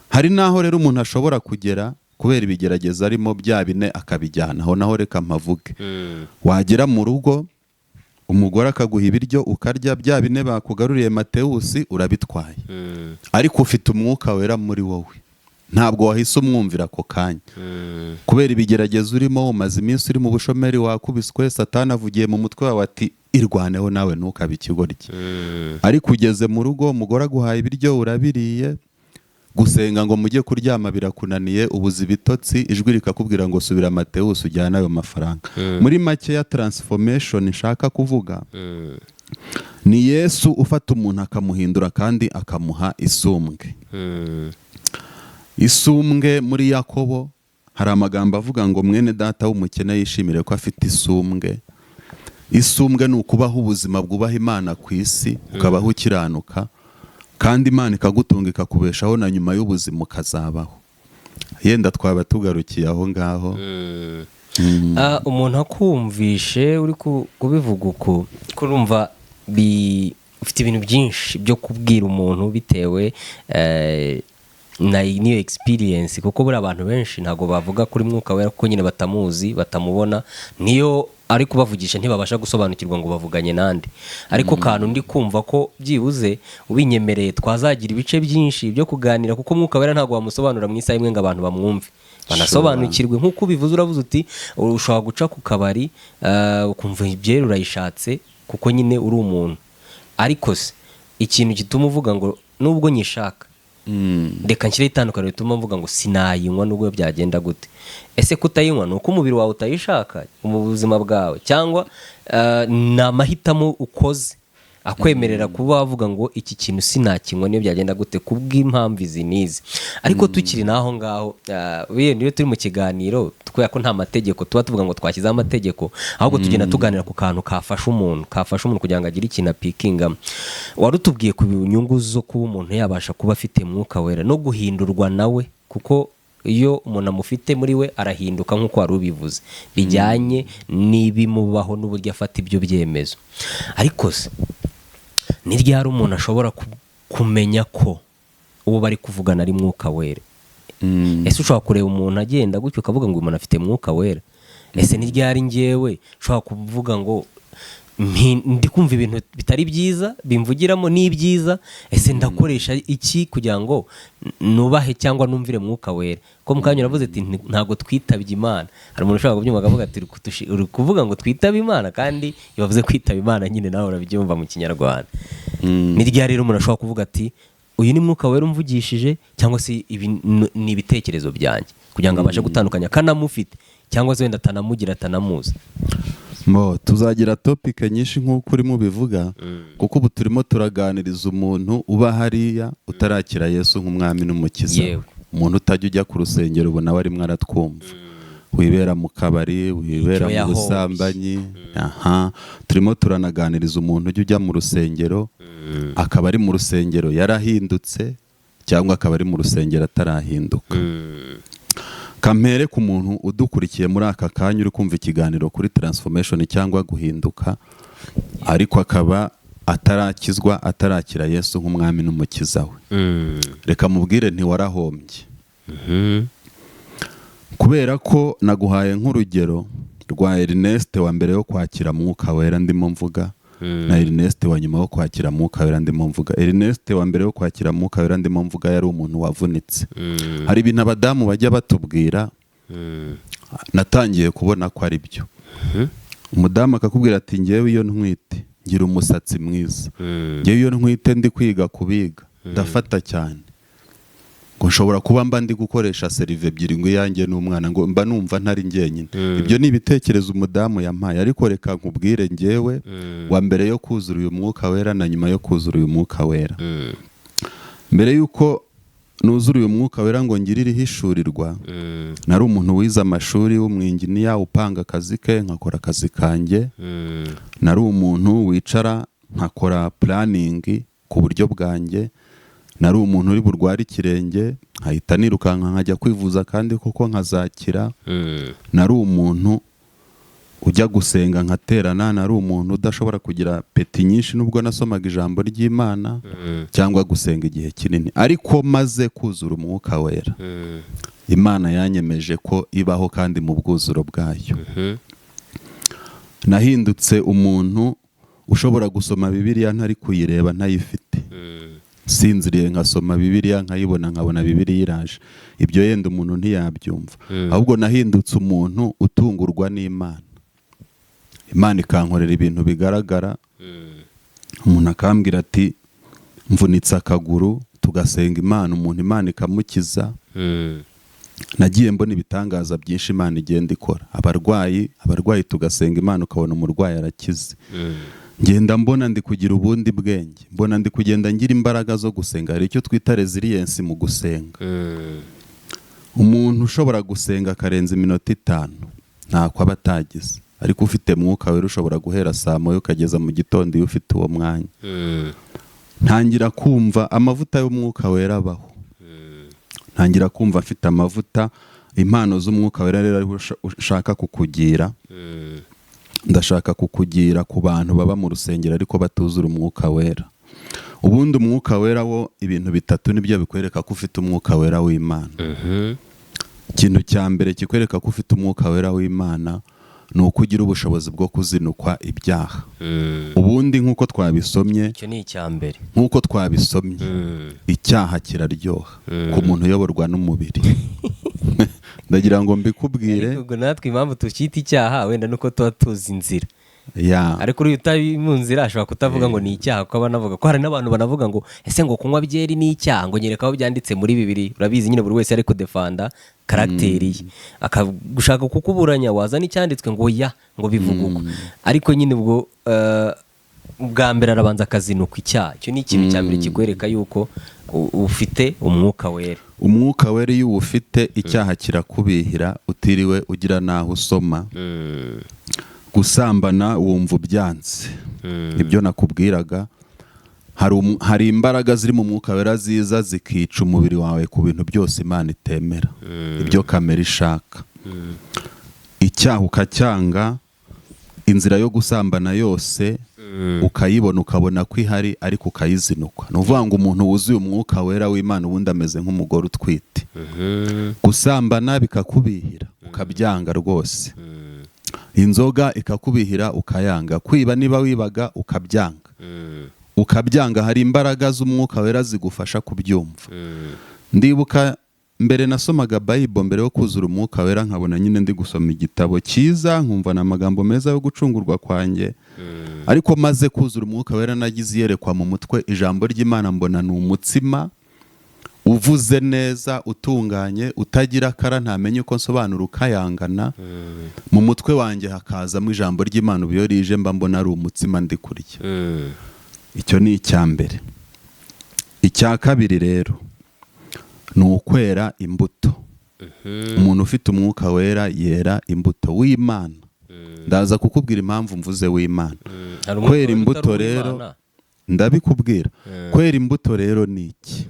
S1: Hari naho rero umuntu ashobora kugera kubera ibigerageza arimo, bya 4 akabijyana aho naho. Reka mpavuge, wagera mu rugo umugore akaguha ibiryo ukarya, bya 4 bakugaruriye Matewusi urabitwaye, ariko ufite umwuka wera muri wowe, ntabwo wahise umwumvira ako kanya kubera ibigerageza urimo. Umaze iminsi uri mu bushomeri, wakubiswe, Satani avugiye mu mutwe wawe ati irwaneho nawe ntukabe ikigoryi. Ariko ugeze mu rugo, umugore aguhaye ibiryo urabiriye, gusenga ngo mujye kuryama birakunaniye, ubuze ibitotsi, ijwi rikakubwira ngo subira Matewusi ujyana ayo mafaranga. Muri make ya transformation nshaka kuvuga, ni Yesu ufata umuntu akamuhindura kandi akamuha isumbwe. Isumbwe muri Yakobo hari amagambo avuga ngo mwene data w'umukene yishimire ko afite isumbwe. Isumbwe ni ukubaho ubuzima bwubaha Imana ku isi, ukabaho ukiranuka, kandi Imana ikagutunga ikakubeshaho, na nyuma y'ubuzima ukazabaho. Yenda twaba tugarukiye aho ngaho.
S2: Umuntu akumvishe uri kubivuga uko, kurumva ufite ibintu byinshi byo kubwira umuntu bitewe niyo experience, kuko buri abantu benshi ntago bavuga kuri mwuka wera kuko nyine batamuzi, batamubona. Niyo ariko bavugisha ntibabasha gusobanukirwa ngo bavuganye nande, ariko kantu ndi kumva ko byibuze ubinyemereye twazagira ibice byinshi byo kuganira, kuko Mwuka Wera ntabwo wamusobanura mu isaha imwe ngo abantu bamwumve banasobanukirwe. nk'uko ubivuze uravuze uti ushobora guca ku kabari ukumva ibyera urayishatse kuko nyine uri umuntu, ariko se ikintu gituma uvuga ngo nubwo nyishaka reka nshyire itandukaniro rituma mvuga ngo sinayinywa nubwo byagenda gute? Ese kutayinywa ni uko umubiri wawe utayishaka mu buzima bwawe, cyangwa ni amahitamo ukoze akwemerera kuba wavuga ngo iki kintu sinakinywa niyo byagenda gute kubw'impamvu izi n'izi? Ariko tukiri naho ngaho niyo turi mu kiganiro kubera ko nta mategeko tuba tuvuga ngo twashyizeho amategeko, ahubwo tugenda tuganira ku kantu kafasha umuntu kugira ngo agire ikintu apikingamo. Wari utubwiye ku nyungu zo kuba umuntu yabasha kuba afite Mwuka Wera no guhindurwa nawe, kuko iyo umuntu amufite muri we arahinduka nk'uko wari ubivuze, bijyanye n'ibimubaho n'uburyo afata ibyo byemezo. Ariko se ni ryari umuntu ashobora kumenya ko uwo bari kuvugana ari Mwuka Wera? Ese ushobora kureba umuntu agenda gutyo ukavuga ngo uyu muntu afite Mwuka Wera? Ese ni ryari njyewe ushobora kuvuga ngo ndi kumva ibintu bitari byiza bimvugiramo n'ibyiza, ese ndakoresha iki kugira ngo nubahe cyangwa numvire Mwuka Wera? Ko mukanya uravuze ati ntabwo twitabye Imana. Hari umuntu ushobora kubyumva akavuga ati uri kuvuga ngo twitabe Imana, kandi yavuze kwitaba Imana nyine nawe urabyumva mu Kinyarwanda. Ni ryari rero umuntu ashobora kuvuga ati uyu ni Mwuka Wera umvugishije, cyangwa se ibi ni ibitekerezo byanjye, kugira ngo abashe gutandukanya kanamufite cyangwa se wenda atanamugira atanamuzi?
S1: Tuzagira topike nyinshi nk'uko urimo ubivuga, kuko ubu turimo turaganiriza umuntu uba hariya utarakira Yesu nk'umwami n'umukiza. Umuntu utajya ujya ku rusengero ubu nawe arimo aratwumva, wibera mu kabari, wibera mu busambanyi. Turimo turanaganiriza umuntu ujya mu rusengero akaba ari mu rusengero yarahindutse, cyangwa akaba ari mu rusengero atarahinduka. Kampere ku muntu udukurikiye muri aka kanya uri kumva ikiganiro kuri transformation cyangwa guhinduka, ariko akaba atarakizwa, atarakira Yesu nk'umwami n'umukiza we. Reka mubwire ntiwarahombye, kubera ko naguhaye nk'urugero rwa Ernest wa mbere yo kwakira Mwuka Wera ndimo mvuga, na Ernest wa nyuma yo kwakira Mwuka Wera ndimo mvuga. Ernest wa mbere yo kwakira Mwuka Wera ndimo mvuga yari umuntu wavunitse. Hari ibintu abadamu bajya batubwira natangiye kubona ko ari byo. Umudamu akakubwira ati ngewe iyo ntwite ngira umusatsi mwiza, ngewe iyo ntwite ndi kwiga kubiga ndafata cyane, ngo nshobora kuba mba ndi gukoresha serive ebyiri ngo iyanjye n'umwana, ngo mba numva ntari njyenyine. Ibyo ni ibitekerezo umudamu yampaye, ariko reka nkubwire ngewe wa mbere yo kuzura uyu Mwuka Wera na nyuma yo kuzura uyu Mwuka Wera. Mbere yuko nuzura uyu Mwuka Wera ngo ngirire ihishurirwa, nari umuntu wize amashuri w'umwinginiya upanga akazi ke nkakora akazi kanjye. Nari umuntu wicara nkakora planning ku buryo bwanjye. Nari umuntu uri burwara ikirenge nkahita nirukanka nkajya kwivuza kandi koko nkazakira. Nari umuntu ujya gusenga nkaterana. Nari umuntu udashobora kugira peti nyinshi nubwo nasomaga ijambo ry'Imana cyangwa gusenga igihe kinini, ariko maze kuzura Umwuka Wera Imana yanyemeje ko ibaho kandi mu bwuzuro bwayo. Nahindutse umuntu ushobora gusoma Bibiliya ntari kuyireba ntayifite, sinziriye nkasoma Bibiliya nkayibona nkabona Bibiliya iraje. Ibyo yenda umuntu ntiyabyumva, ahubwo nahindutse umuntu utungurwa n'Imana. Imana ikankorera ibintu bigaragara. Umuntu akambwira ati mvunitse akaguru, tugasenga Imana, umuntu Imana ikamukiza. Nagiye mbona ibitangaza byinshi Imana igenda ikora. Abarwayi tugasenga Imana ukabona umurwayi arakize. Ngenda mbona ndi kugira ubundi bwenge, mbona ndi kugenda ngira imbaraga zo gusenga. Hari icyo twita resilience mu gusenga. Umuntu ushobora gusenga akarenza iminota 5 ntako aba atagize, ariko ufite Mwuka Wera ushobora guhera saa moya ukageza mu gitondo iyo ufite uwo mwanya. Ntangira kumva amavuta y'Umwuka Wera abaho. Ntangira kumva afite amavuta, impano z'Umwuka Wera rero ushaka kukugira. Ndashaka kukugira ku bantu baba mu rusengero ariko batuzura Umwuka Wera. Ubundi Umwuka Wera wo ibintu 3 nibyo bikwereka ko ufite Umwuka Wera w'Imana. Ikintu cya mbere kikwereka ko ufite Umwuka Wera w'Imana ni ukugira ubushobozi bwo kuzinukwa ibyaha. Ubundi nk'uko twabisomye,
S2: icyo ni icya mbere.
S1: nk'uko twabisomye, icyaha kiraryoha ku muntu uyoborwa n'umubiri. Ndagira ngo mbikubwire,
S2: ubwo natwe impamvu tukita icyaha wenda nuko tuba tuzi inzira. Ariko uri utabi mu nzira ashobora kutavuga ngo ni icyaha, kuko banavuga ko hari n'abantu banavuga ngo ese ngo kunywa byeri ni icyaha, ngo nyereka aho byanditse muri Bibiliya. Urabizi nyine buri wese ari kudefanda karagiteri ye, akagushaka kukuburanya, wazana icyanditswe ngo ya ngo bivuga uko. Ariko nyine ubwo bwa mbere arabanza akazinuka icyaha. Icyo ni ikintu cya mbere kikwereka yuko ufite umwuka wera.
S1: Umwuka wera iyo ufite, icyaha kirakubihira utiriwe ugira naho usoma. Gusambana wumva ubyanze. Ibyo nakubwiraga, hari imbaraga ziri mu mwuka wera ziza zikica umubiri wawe ku bintu byose Imana itemera, ibyo kamere ishaka. Icyaha ukacyanga, inzira yo gusambana yose ukayibona, ukabona ko ihari, ariko ukayizinukwa. Ni ukuvuga ngo umuntu wuzuye umwuka wera w'Imana ubundi ameze nk'umugore utwite. Gusambana bikakubihira ukabyanga rwose, inzoga ikakubihira ukayanga, kwiba niba wibaga ukabyanga. Hari imbaraga z'umwuka wera zigufasha kubyumva. Ndibuka mbere nasomaga Bible mbere yo kuzura umwuka wera, nkabona nyine ndi gusoma igitabo cyiza, nkumva n'amagambo meza yo gucungurwa kwanjye. Ariko maze kuzura umwuka wera nagize iyerekwa mu mutwe, ijambo ry'Imana mbona ni umutsima uvuze neza, utunganye, utagira kara, ntamenye uko nsobanura, ukayangana. Mu mutwe wanjye hakazamo ijambo ry'Imana, ubu iyo rije mba mbona ari umutsima ndi kurya. Icyo ni icya mbere. Icya kabiri rero ni ukwera imbuto. Umuntu ufite umwuka wera yera imbuto w'Imana. Ndaza kukubwira impamvu mvuze w'Imana. Kwera imbuto rero ndabikubwira. Kwera imbuto rero ni iki?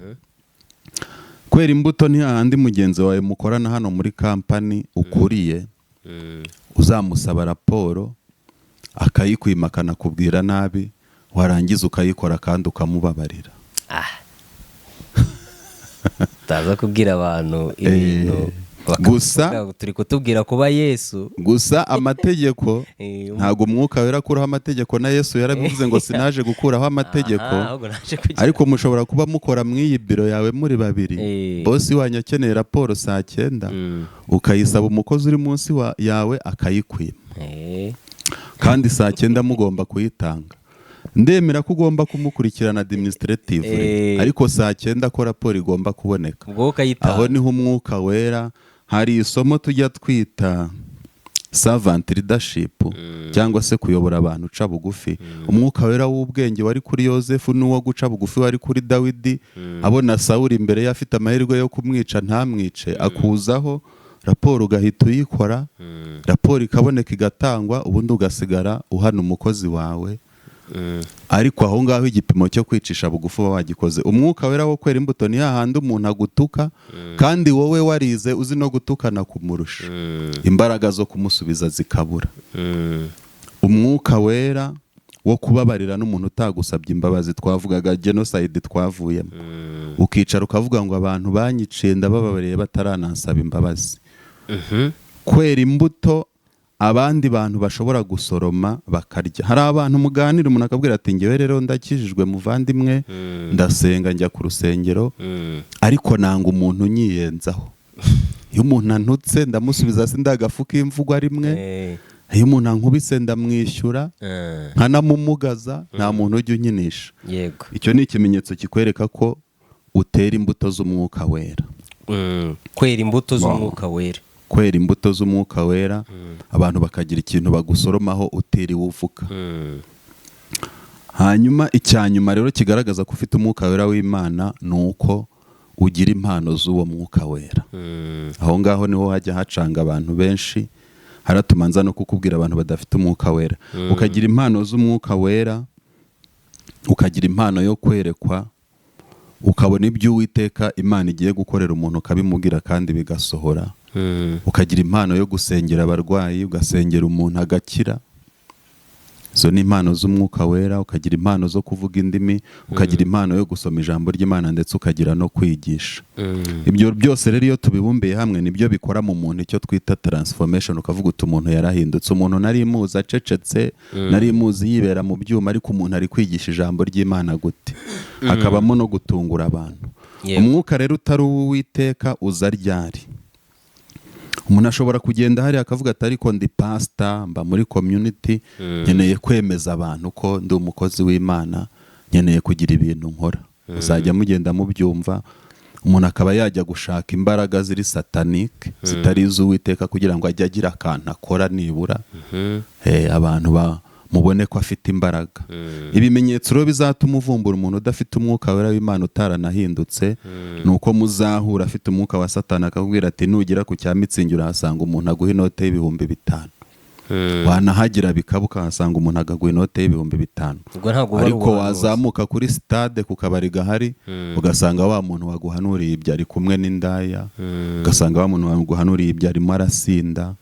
S1: Kwera imbuto ni hahandi mugenzi wawe mukorana hano muri kampani ukuriye, uzamusaba raporo akayikwima, akanakubwira nabi, warangiza ukayikora kandi ukamubabarira.
S2: Utaza kubwira abantu ibintu
S1: gusa
S2: turi kutubwira kuba Yesu.
S1: Gusa amategeko ntago umwuka wera akuraho amategeko, na Yesu yarabivuze ngo sinaje gukuraho amategeko. Ariko mushobora kuba mukora mu iyi biro yawe muri babiri, bosi wanyu akeneye raporo saa 9, ukayisaba umukozi uri munsi yawe akayikwima, kandi saa 9 mugomba kuyitanga. Ndemera ko ugomba kumukurikirana administrative, ariko saa 9 ko raporo igomba kuboneka. Aho niho umwuka wera. Hari isomo tujya twita servant leadership, cyangwa se kuyobora abantu uca bugufi. Umwuka wera w'ubwenge wari kuri Yosefu, n'uwo guca bugufi wari kuri Dawidi. Abona Sawuli imbere ye afite amahirwe yo kumwica ntamwice, akuzaho, raporo ugahita uyikora, raporo ikaboneka igatangwa, ubundi ugasigara uhana umukozi wawe. Ariko aho ngaho igipimo cyo kwicisha bugufi wagikoze. Umwuka wera wo kwera imbuto ni hahandi umuntu agutuka, kandi wowe warize uzi no gutukana kumurusha, imbaraga zo kumusubiza zikabura. Umwuka wera wo kubabarira n'umuntu utagusabye imbabazi, twavugaga genocide twavuyemo, ukicara ukavuga ngo abantu banyiciye ndabababariye bataranansaba imbabazi. Kwera imbuto abandi bantu bashobora gusoroma bakarya. Hari abantu muganira, umuntu akabwira ati ngewe rero ndakijijwe muvandimwe, ndasenga, njya ku rusengero, ariko nanga umuntu unyiyenzaho. Iyo umuntu antutse ndamusubiza sindagafu k'imvugo rimwe, iyo umuntu ankubise ndamwishyura, nkanamumugaza, nta muntu ujya unyinisha. Icyo ni ikimenyetso kikwereka ko utera imbuto z'umwuka wera.
S2: Kwera imbuto z'umwuka wera.
S1: Kwera imbuto z'umwuka wera, abantu bakagira ikintu bagusoromaho utiriwe uvuga. Hanyuma icyanyuma rero kigaragaza ko ufite umwuka wera w'Imana ni uko ugira impano z'uwo mwuka wera. Aho ngaho niho hajya hacanga abantu benshi, haratumanza no kukubwira abantu badafite umwuka wera. Ukagira impano z'umwuka wera, ukagira impano yo kwerekwa, ukabona ibyo Uwiteka Imana igiye gukorera umuntu ukabimubwira kandi bigasohora. Ukagira impano yo gusengera abarwayi, ugasengera umuntu agakira. izo ni impano z'umwuka wera, ukagira impano zo kuvuga indimi, ukagira impano yo gusoma ijambo ry'Imana, ndetse ukagira no kwigisha. Ibyo byose rero iyo tubibumbiye hamwe nibyo bikora mu muntu icyo twita transformation. Ukavuga uti umuntu yarahindutse. Umuntu nari muzi acecetse, nari muzi yibera mu byuma, ariko umuntu ari kwigisha ijambo ry'Imana gute, hakabamo no gutungura abantu. Umwuka rero utari uw'Uwiteka uza ryari? Umuntu ashobora kugenda hari akavuga ati ariko ndi pastor, mba muri community, nkeneye kwemeza abantu ko ndi umukozi w'Imana, nkeneye kugira ibintu nkora. Uzajya mugenda mubyumva, umuntu akaba yajya gushaka imbaraga ziri satanic, zitari iz'Uwiteka, kugira ngo ajye agira akantu akora nibura abantu mubone ko afite imbaraga. Ibimenyetso rero bizatuma uvumbura umuntu udafite umwuka wera w'Imana, utaranahindutse, nuko muzahura afite umwuka wa Satani akakubwira ati nugera ku cya Mitsingi urahasanga umuntu aguha inote y'ibihumbi 5. Wanahagira bikaba ukahasanga umuntu agaguha inote y'ibihumbi 5. Ariko wazamuka kuri stade ku kabari gahari, ugasanga wa muntu waguhanuriye ibyo ari kumwe n'indaya, ugasanga wa muntu waguhanuriye ibyo arimo arasinda,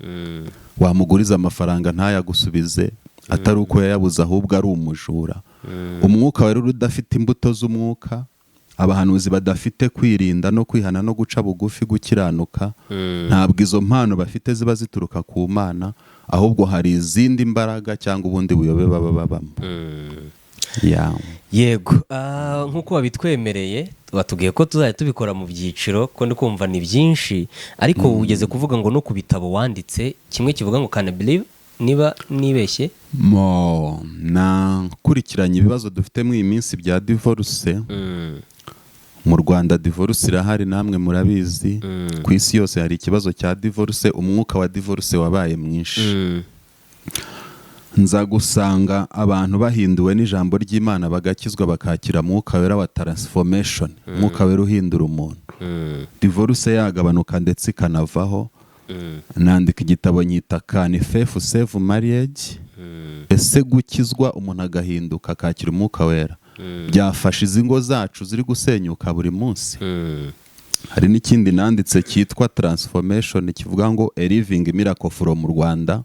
S1: wamuguriza amafaranga ntayagusubize, atari uko yayabuze ahubwo ari umujura. Umwuka wera udafite imbuto z'umwuka, abahanuzi badafite kwirinda no kwihana no guca bugufi, gukiranuka, ntabwo izo mpano bafite ziba zituruka ku Mana, ahubwo hari izindi mbaraga cyangwa ubundi buyobe baba babamo.
S2: Yego, nk'uko babitwemereye batubwiye ko tuzajya tubikora mu byiciro, ko ndi kumva ni byinshi, ariko ugeze kuvuga ngo no ku bitabo wanditse, kimwe kivuga ngo Can I Believe, niba nibeshye
S1: nakurikiranye ibibazo dufite mu iyi minsi bya divorce. Mu Rwanda divorce irahari, namwe murabizi. Ku isi yose hari ikibazo cya divorce, umwuka wa divorce wabaye mwinshi. Nza gusanga abantu bahinduwe n'ijambo ry'Imana, bagakizwa, bakakira mwuka wera wa transformation, mwuka wera uhindura umuntu. Divorce yagabanuka ndetse ikanavaho. Nandika igitabo nyita Can Faith Save Marriage. Ese gukizwa umuntu agahinduka akakira umwuka wera byafasha izi ngo zacu ziri gusenyuka buri munsi? Hari n'ikindi nanditse cyitwa Transformation, kivuga ngo A Living Miracle from Rwanda,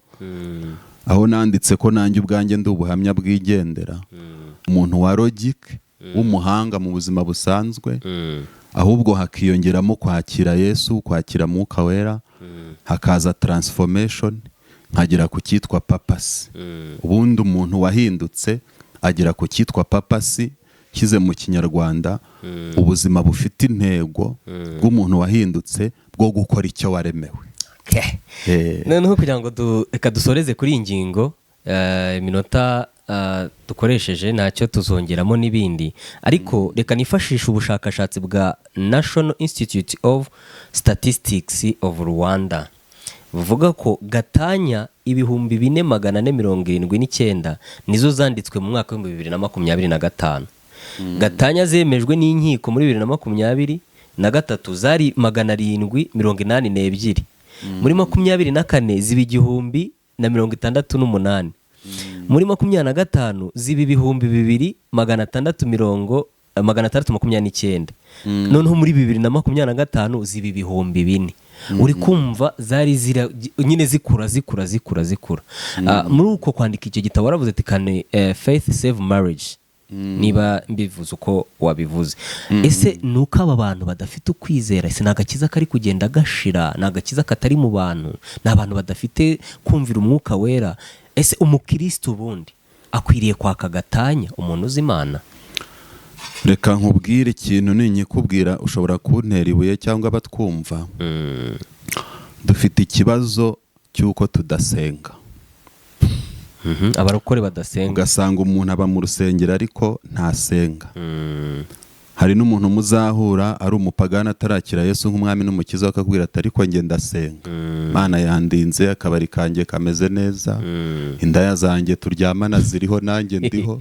S1: aho nanditse ko nanjye ubwanjye ndi ubuhamya bwigendera, umuntu wa logic w'umuhanga mu buzima busanzwe, ahubwo hakiyongeramo kwakira Yesu, kwakira mwuka wera, hakaza transformation, nkagera ku cyitwa papasi. Ubundi umuntu wahindutse agera ku cyitwa papasi, kize mu Kinyarwanda ubuzima bufite intego bw'umuntu wahindutse bwo gukora icyo waremewe.
S2: Noneho kugira ngo reka dusoreze kuri iyi ngingo, iminota dukoresheje ntacyo tuzongeramo n'ibindi, ariko reka nifashishe ubushakashatsi bwa National Institute of Statistics of Rwanda buvuga ko gatanya 4,479 nizo zanditswe mu mwaka wa 2025. Gatanya zemejwe n'inkiko muri 2023 zari 782. Muri 2024 ziba 1,068. Muri 2025 ziba 2,629. Noneho muri 2025 ziba 4,000. Uri kumva zari nyine zikura. Muri uko kwandika icyo gitabo waravuze ati Can Faith Save Marriage, niba mbivuze uko wabivuze. Ese nuko aba bantu badafite ukwizera, ese nagakiza kari kugenda gashira, nagakiza katari mu bantu, n'abantu badafite kumvira umwuka wera? Ese umukristo ubundi akwiriye kwaka gatanya umuntu uzi Imana?
S1: Reka nkubwire ikintu, ninyikubwira ushobora kuntera ibuye cyangwa batwumva. Dufite ikibazo cy'uko tudasenga.
S2: Abarokore badasenga,
S1: ugasanga umuntu aba mu rusengero ariko ntasenga. Hari n'umuntu muzahura ari umupagana atarakira Yesu nk'umwami n'umukiza, akakubwira ati ariko njye ndasenga, Imana yandinze, akabari kanjye kameze neza, indaya zanjye turyamana ziriho, nanjye ndiho.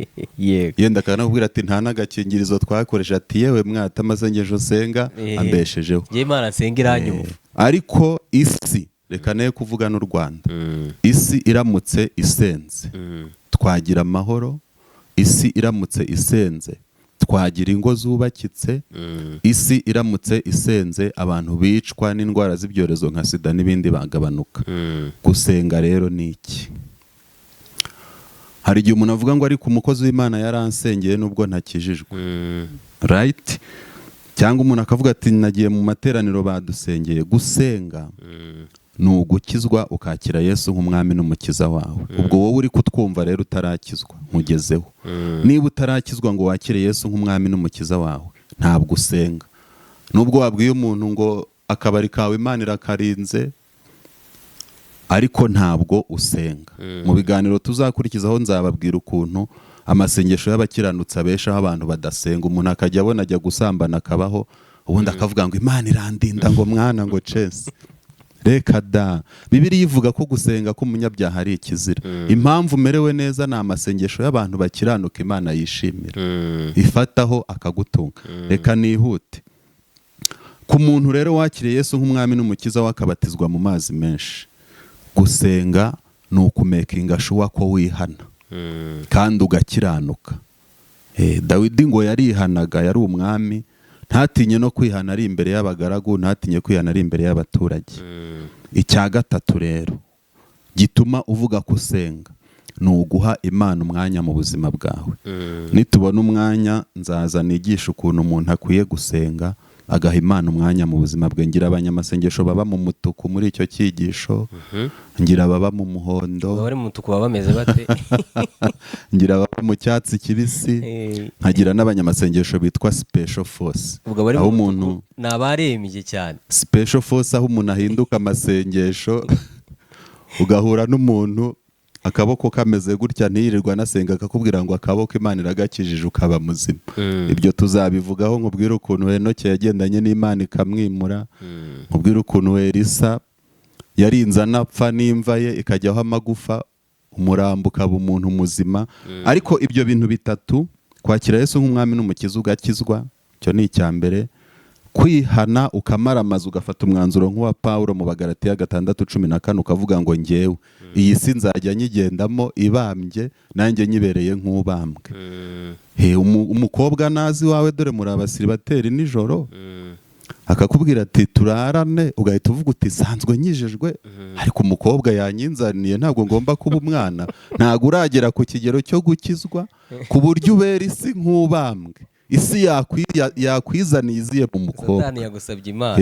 S1: Yenda akanakubwira ati nta n'agakingirizo twakoresha, ati yewe mwata maze njye ejo senga ambeshejeho,
S2: Imana nsenga iranyumva.
S1: Ariko isi, reka nayo kuvuga n'u Rwanda, isi iramutse isenze twagira amahoro. Isi iramutse isenze twagira ingo zubakitse. Isi iramutse isenze abantu bicwa n'indwara z'ibyorezo nka sida n'ibindi bagabanuka. Gusenga rero ni iki? hari igihe umuntu avuga ngo ariko umukozi w'Imana yaransengeye nubwo ntakijijwe, right? Cyangwa umuntu akavuga ati nagiye mu materaniro badusengeye. Gusenga ni ugukizwa ukakira Yesu nk'umwami n'umukiza wawe. Ubwo wowe uri kutwumva rero utarakizwa nkugezeho. Niba utarakizwa ngo wakire Yesu nk'umwami n'umukiza wawe, ntabwo usenga. Nubwo wabwiye umuntu ngo akabari kawe Imana irakarinze, ariko ntabwo usenga. Mu biganiro tuzakurikizaho nzababwira ukuntu amasengesho y'abakiranutsi abeshaho abantu badasenga. Umuntu akajya abona ajya gusambana akabaho, ubundi akavuga ngo Imana irandinda ngo mwana ngo cese. Reka da, Bibiliya ivuga ko gusenga k'umunyabyaha ari ikizira. Impamvu umerewe neza ni amasengesho y'abantu bakiranuka Imana yishimira, ifataho akagutunga. Reka nihute. Ku muntu rero wakiriye Yesu nk'umwami n'umukiza wakabatizwa mu mazi menshi, gusenga ni ukumekinga shuwa ko wihana kandi ugakiranuka. Dawidi ngo yarihanaga, yari umwami, ntatinye no kwihana ari imbere y'abagaragu, ntatinye kwihana ari imbere y'abaturage. Icya gatatu rero gituma uvuga kusenga ni uguha Imana umwanya mu buzima bwawe. Nitubona umwanya nzaza nigisha ukuntu umuntu akwiye gusenga agaha Imana umwanya mu buzima bwe. Ngira abanyamasengesho baba mu mutuku muri icyo cyigisho, ngira baba mu muhondo.
S2: Bari mu mutuku baba bameze bate?
S1: Ngira baba mu cyatsi kibisi, nkagira n'abanyamasengesho bitwa special force.
S2: Aho umuntu nabaremye cyane.
S1: Special force aho umuntu ahinduka amasengesho ugahura n'umuntu akaboko kameze gutya ntiyirirwa anasenga, akakubwira ngo akaboko Imana iragakijije ukaba muzima. Ibyo tuzabivugaho, nkubwire ukuntu Henoki yagendanye n'Imana ikamwimura, nkubwire ukuntu Elisa yarinze anapfa n'imva ye ikajyaho amagufa, umurambo ukaba umuntu muzima. Ariko ibyo bintu bitatu, kwakira Yesu nk'umwami n'umukiza ugakizwa, cyo ni icya mbere. Kwihana ukamaramaza ugafata umwanzuro nk'uwa Pawulo mu Bagalatiya 6:14 ukavuga ngo njyewe iyi si nzajya nyigendamo ibambye, nanjye nyibereye nk'ubambwe. Umukobwa nazi wawe dore muri abasiribateri nijoro akakubwira ati turarane, ugahita uvuga uti sanzwe nyijejwe, ariko umukobwa yanyinzaniye ntabwo ngomba kuba umwana. Ntabwo uragera ku kigero cyo gukizwa ku buryo ubera isi nk'ubambwe. Isi yakwizaniye iziye mu mukobwa.
S2: Satani yagusabye Imana.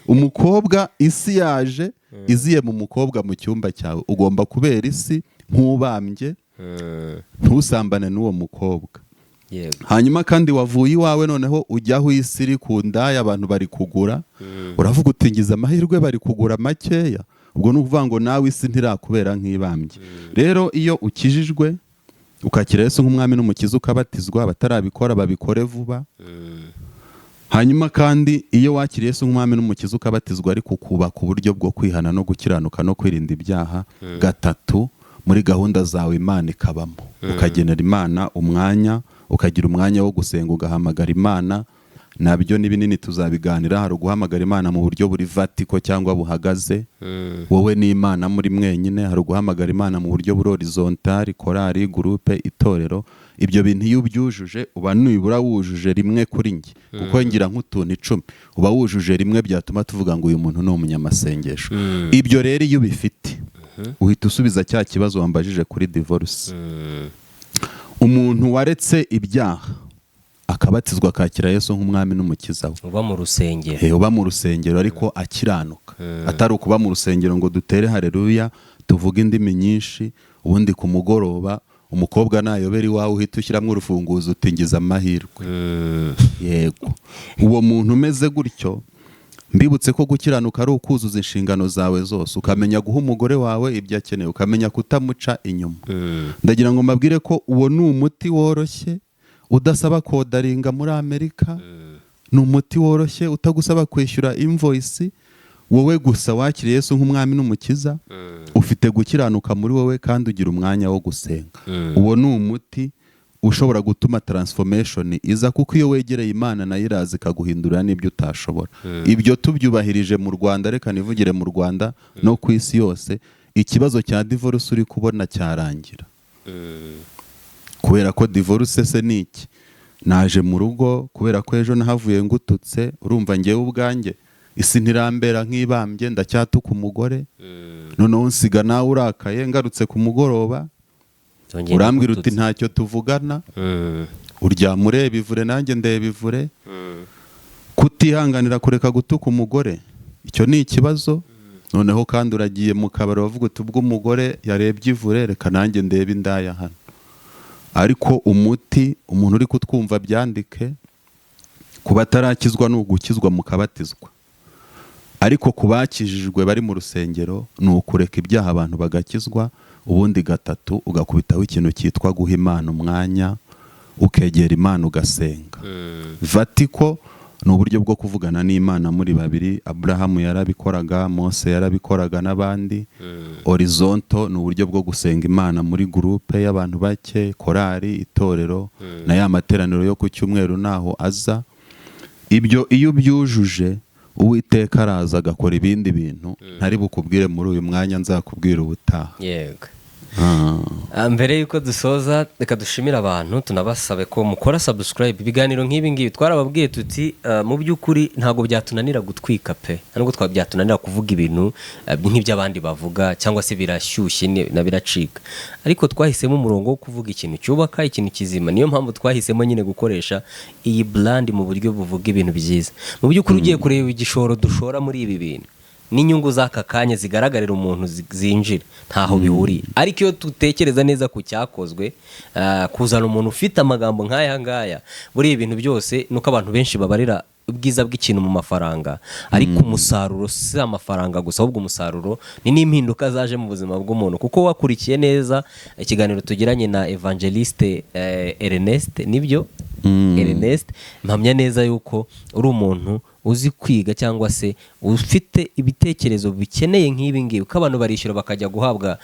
S1: Umukobwa isi yaje iziye mu mukobwa mu cyumba cyawe, ugomba kubera isi nk'ubambye, ntusambane n'uwo mukobwa. Hanyuma kandi wavuye iwawe noneho ujyaho isi iri ku ndaya, abantu bari kugura, uravuga uti ngize amahirwe bari kugura makeya. Ubwo ni ukuvuga ngo nawe isi ntirakubera nk'ibambye. Rero iyo ukijijwe ukakira Yesu nk'umwami n'umukiza ukabatizwa, abatarabikora babikore vuba. Hanyuma kandi iyo wakiriye Yesu nk'umwami n'umukiza ukabatizwa ariko ukubaka uburyo bwo kwihana no gukiranuka no kwirinda ibyaha, gatatu muri gahunda zawe Imana ikabamo. Ukagenera Imana umwanya, ukagira umwanya wo gusenga, ugahamagara Imana. Nabyo ni binini tuzabiganira. Hari uguhamagara Imana mu buryo buri vertical cyangwa buhagaze, wowe ni Imana muri mwenyine. Hari uguhamagara Imana mu buryo buri horizontal, korali, groupe, itorero. Ibyo bintu iyo ubyujuje uba nibura wujuje rimwe kuri njye, kuko ngira nk'utuntu 10 uba wujuje rimwe, byatuma tuvuga ngo uyu muntu ni umunyamasengesho. Ibyo rero iyo ubifite uhita usubiza cya kibazo wambajije kuri divorce. Umuntu waretse ibyaha akabatizwa akakira Yesu nk'umwami n'umukiza we,
S2: uba mu rusengero.
S1: Uba mu rusengero ariko akiranuka. Atari ukuba mu rusengero ngo dutere haleluya tuvuge indimi nyinshi, ubundi ku mugoroba umukobwa nayobera iwawe uhita ushyiramo urufunguzo utingiza amahirwe. Yego, uwo muntu umeze gutyo, mbibutse ko gukiranuka ari ukuzuza inshingano zawe zose, ukamenya guha umugore wawe ibyo akeneye, ukamenya kutamuca inyuma. Ndagira ngo mbabwire ko uwo ni umuti woroshye udasaba kodaringa muri Amerika. Ni umuti woroshye utagusaba kwishyura invoice. Wowe gusa wakiriye Yesu nk'umwami n'umukiza, ufite gukiranuka muri wowe kandi ugira umwanya wo gusenga. Uwo ni umuti ushobora gutuma transformation iza, kuko iyo wegereye Imana nayo iraza ikaguhindurira n'ibyo utashobora. Ibyo tubyubahirije mu Rwanda, reka nivugire mu Rwanda no ku isi yose, ikibazo cya divorce uri kubona cyarangira. Kubera ko divorce se ni iki? Naje mu rugo kubera ko ejo nahavuye ngututse, urumva ngewe ubwanjye isi ntirambera nk'ibambye, ndacyatuka umugore, noneho nsiga nawe urakaye, ngarutse ku mugoroba urambwira uti ntacyo tuvugana, uryama ureba ivure nanjye ndeba ivure, kutihanganira kureka gutuka umugore, icyo ni ikibazo. Noneho kandi uragiye mu kabari wavuga uti ubwo umugore yarebye ivure reka nanjye ndebe indaya hano. Ariko umuti umuntu uri kutwumva byandike, kuba atarakizwa ni ugukizwa mukabatizwa, ariko kubakijijwe bari mu rusengero ni ukureka ibyaha abantu bagakizwa, ubundi gatatu ugakubitaho ikintu cyitwa guha Imana umwanya, ukegera Imana ugasenga. Vatiko ni uburyo bwo kuvugana n'Imana muri babiri. Aburahamu yarabikoraga, Mose yarabikoraga n'abandi. Horizonto ni uburyo bwo gusenga Imana muri gurupe y'abantu bake, korari, itorero, na ya materaniro yo ku cyumweru naho aza. Ibyo iyo byujuje Uwiteka araza agakora ibindi bintu ntari bukubwire muri uyu mwanya, nzakubwira ubutaha.
S2: Yego. Mbere yuko dusoza reka dushimira abantu, tunabasabe ko mukora subscribe. Ibiganiro nk'ibi ngibi twarababwiye tuti mu by'ukuri ntabwo byatunanira gutwika pe, ntabwo byatunanira kuvuga ibintu nk'iby'abandi bavuga cyangwa se birashyushye na biracika, ariko twahisemo umurongo wo kuvuga ikintu cyubaka, ikintu kizima. Niyo mpamvu twahisemo nyine gukoresha iyi brand mu buryo buvuga ibintu byiza. Mu by'ukuri ugiye kureba igishoro dushora muri ibi bintu n'inyungu z'aka kanya zigaragarira umuntu zinjira ntaho bihuriye, ariko iyo tutekereza neza ku cyakozwe, kuzana umuntu ufite amagambo nk'aya ngaya, buriya ibintu byose nuko abantu benshi babarira ubwiza bw'ikintu mu mafaranga, ariko umusaruro si amafaranga gusa, ahubwo umusaruro ni n'impinduka zaje mu buzima bw'umuntu. Kuko wakurikiye neza ikiganiro tugiranye na Evangeliste Ernest, nibyo Ernest, mpamya neza yuko uri umuntu uzi kwiga cyangwa se ufite ibitekerezo bikeneye nk'ibi ngibi, ko abantu barishyura bakajya guhabwa,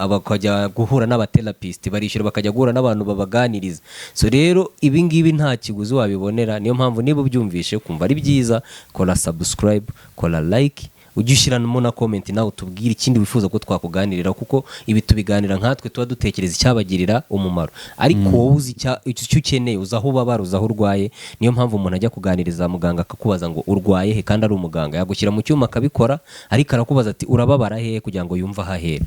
S2: bakajya guhura n'abatherapist, barishyura bakajya guhura n'abantu babaganiriza. So rero ibi ngibi nta kiguzi wabibonera. Niyo mpamvu niba ubyumvishe kumva ari byiza, kora subscribe, kora like, ujye ushyiramo na comment nawe utubwire ikindi wifuza ko twakuganirira, kuko ibi tubiganira nkatwe tuba dutekereza icyabagirira umumaro, ariko wowe uzi icyo ukeneye, uzi aho ubabara, uzi aho urwaye. Niyo mpamvu umuntu ajya kuganiriza muganga akakubaza ngo urwaye he, kandi ari umuganga yagushyira mu cyuma akabikora, ariko arakubaza ati urababara he, kugira ngo yumve ahahera.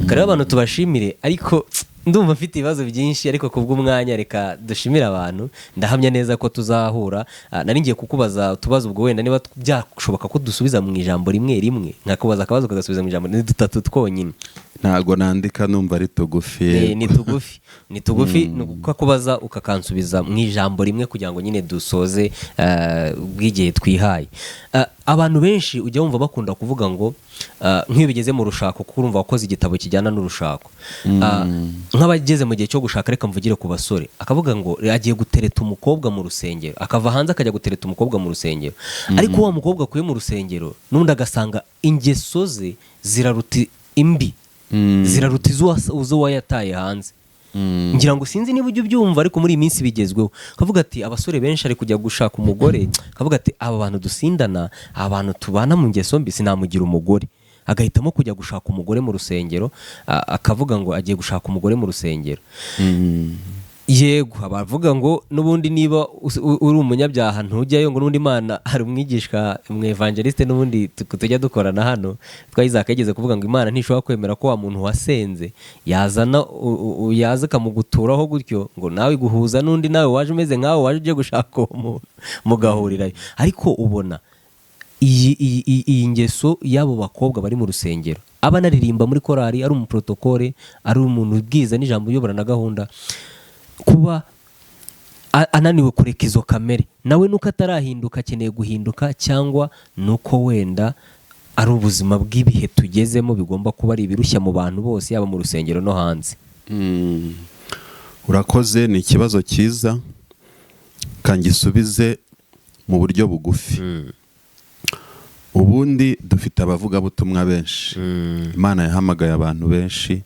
S2: Kare abantu tubashimire, ariko ndumva mfite ibibazo byinshi, ariko kubw'umwanya reka dushimire abantu. Ndahamya neza ko tuzahura. Nari ngiye kukubaza utubazo, ubwo wenda niba byashoboka ko dusubiza mu ijambo rimwe rimwe, nkakubaza akabazo ukagasubiza mu ijambo, ni dutatu twonyine.
S1: Ntago nandika, numva ari tugufi.
S2: Ni tugufi nuko kubaza ukakansubiza mu ijambo rimwe kugira ngo nyine dusoze bw'igihe twihaye. Abantu benshi ujya wumva bakunda kuvuga ngo nk'iyo bigeze mu rushako, kuko urumva wakoze igitabo kijyana n'urushako, nk'abageze mu gihe cyo gushaka, reka mvugire ku basore, akavuga ngo agiye gutereta umukobwa mu rusengero, akava hanze akajya gutereta umukobwa mu rusengero, ariko wa mukobwa akuye mu rusengero n'undi agasanga ingeso ze ziraruta imbi, ziraruta izo wayataye hanze. Ngira ngo sinzi niba ujya ubyumva, ariko muri iyi minsi bigezweho. Kavuga ati abasore benshi ari kujya gushaka umugore, kavuga ati aba bantu dusindana, aba bantu tubana mu ngeso mbi, sinamugira umugore. Agahitamo kujya gushaka umugore mu rusengero, akavuga ngo agiye gushaka umugore mu rusengero. Yego, abavuga ngo n'ubundi niba uri umunyabyaha ntujyayo, ngo n'undi Imana, hari umwigishwa Evangeliste n'ubundi tujya dukorana hano, twayizaka yigeze kuvuga ngo Imana ntishobora kwemera ko wa muntu wasenze yaza akamuguturaho gutyo, ngo nawe guhuza n'undi nawe waje umeze nkawe, waje ugiye gushaka uwo muntu mugahurirayo. Ariko ubona iyi ngeso y'abo bakobwa bari mu rusengero, aba anaririmba muri korari, ari umuprotokole, ari umuntu ubwiza n'ijambo uyobora na gahunda, kuba ananiwe kureka izo kamere, nawe nuko atarahinduka, akeneye guhinduka, cyangwa nuko wenda ari ubuzima bw'ibihe tugezemo bigomba kuba ari ibirushya mu bantu bose, yaba mu rusengero no hanze.
S1: Urakoze, ni ikibazo cyiza, kangisubize mu buryo bugufi. Ubundi dufite abavugabutumwa benshi, Imana yahamagaye abantu benshi.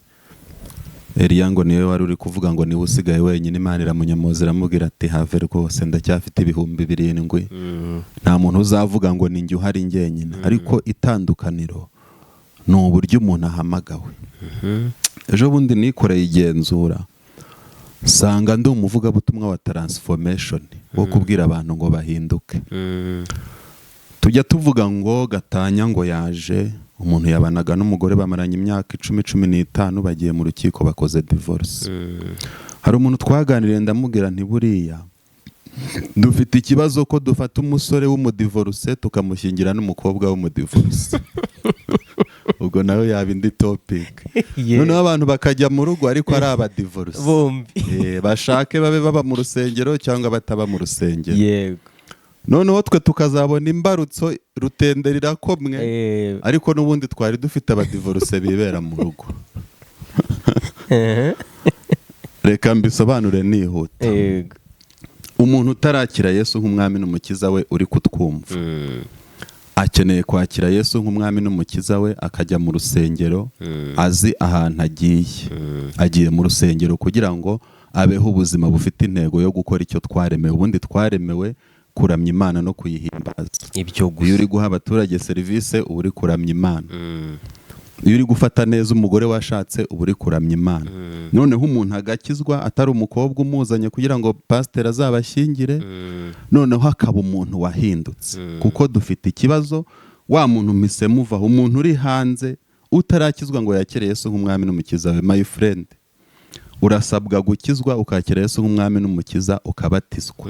S1: Eliya ngo niwe wari uri kuvuga ngo niwe usigaye wenyine, Imana iramunyamoza iramubwira ati have rwose ndacyafite 7,000. Nta muntu uzavuga ngo ni njye uhari njyenyine. Ariko itandukaniro ni uburyo umuntu ahamagawe. Ejo bundi nikoreye igenzura, sanga ndi umuvugabutumwa wa transformation, wo kubwira abantu ngo bahinduke. Tujya tuvuga ngo gatanya ngo yaje, umuntu yabanaga n'umugore bamaranye imyaka 10-15 bagiye mu rukiko bakoze divorce. Hari umuntu twaganiriye ndamubwira nti buriya dufite ikibazo ko dufata umusore w'umudivorce tukamushyingira n'umukobwa w'umudivorce. Ubwo nawe yaba indi topic. Noneho abantu bakajya mu rugo ariko ari abadivorce bombi, bashake babe baba mu rusengero cyangwa bataba mu rusengero. Yego. Noneho twe tukazabona imbarutso rutendera irakomwe, ariko n'ubundi twari dufite abadivorce bibera mu rugo. Reka mbisobanure nihuta. Umuntu utarakira Yesu nk'umwami n'umukiza we uri kutwumva, akeneye kwakira Yesu nk'umwami n'umukiza we, akajya mu rusengero azi ahantu agiye mu rusengero kugira ngo abeho ubuzima bufite intego yo gukora icyo twaremewe. Ubundi twaremewe kuramya Imana no kuyihimbaza. Iyo uri guha abaturage serivisi uba uri kuramya Imana. Iyo uri gufata neza umugore washatse uba uri kuramya Imana. Noneho umuntu agakizwa atari umukobwa umuzanye kugira ngo pasiteri azabashyingire, noneho akaba umuntu wahindutse. Kuko dufite ikibazo, wa muntu mpise muvaho, umuntu uri hanze utarakizwa ngo yakire Yesu nk'umwami n'umukiza we. My friend, urasabwa gukizwa ukakira Yesu nk'umwami n'umukiza, ukabatizwa,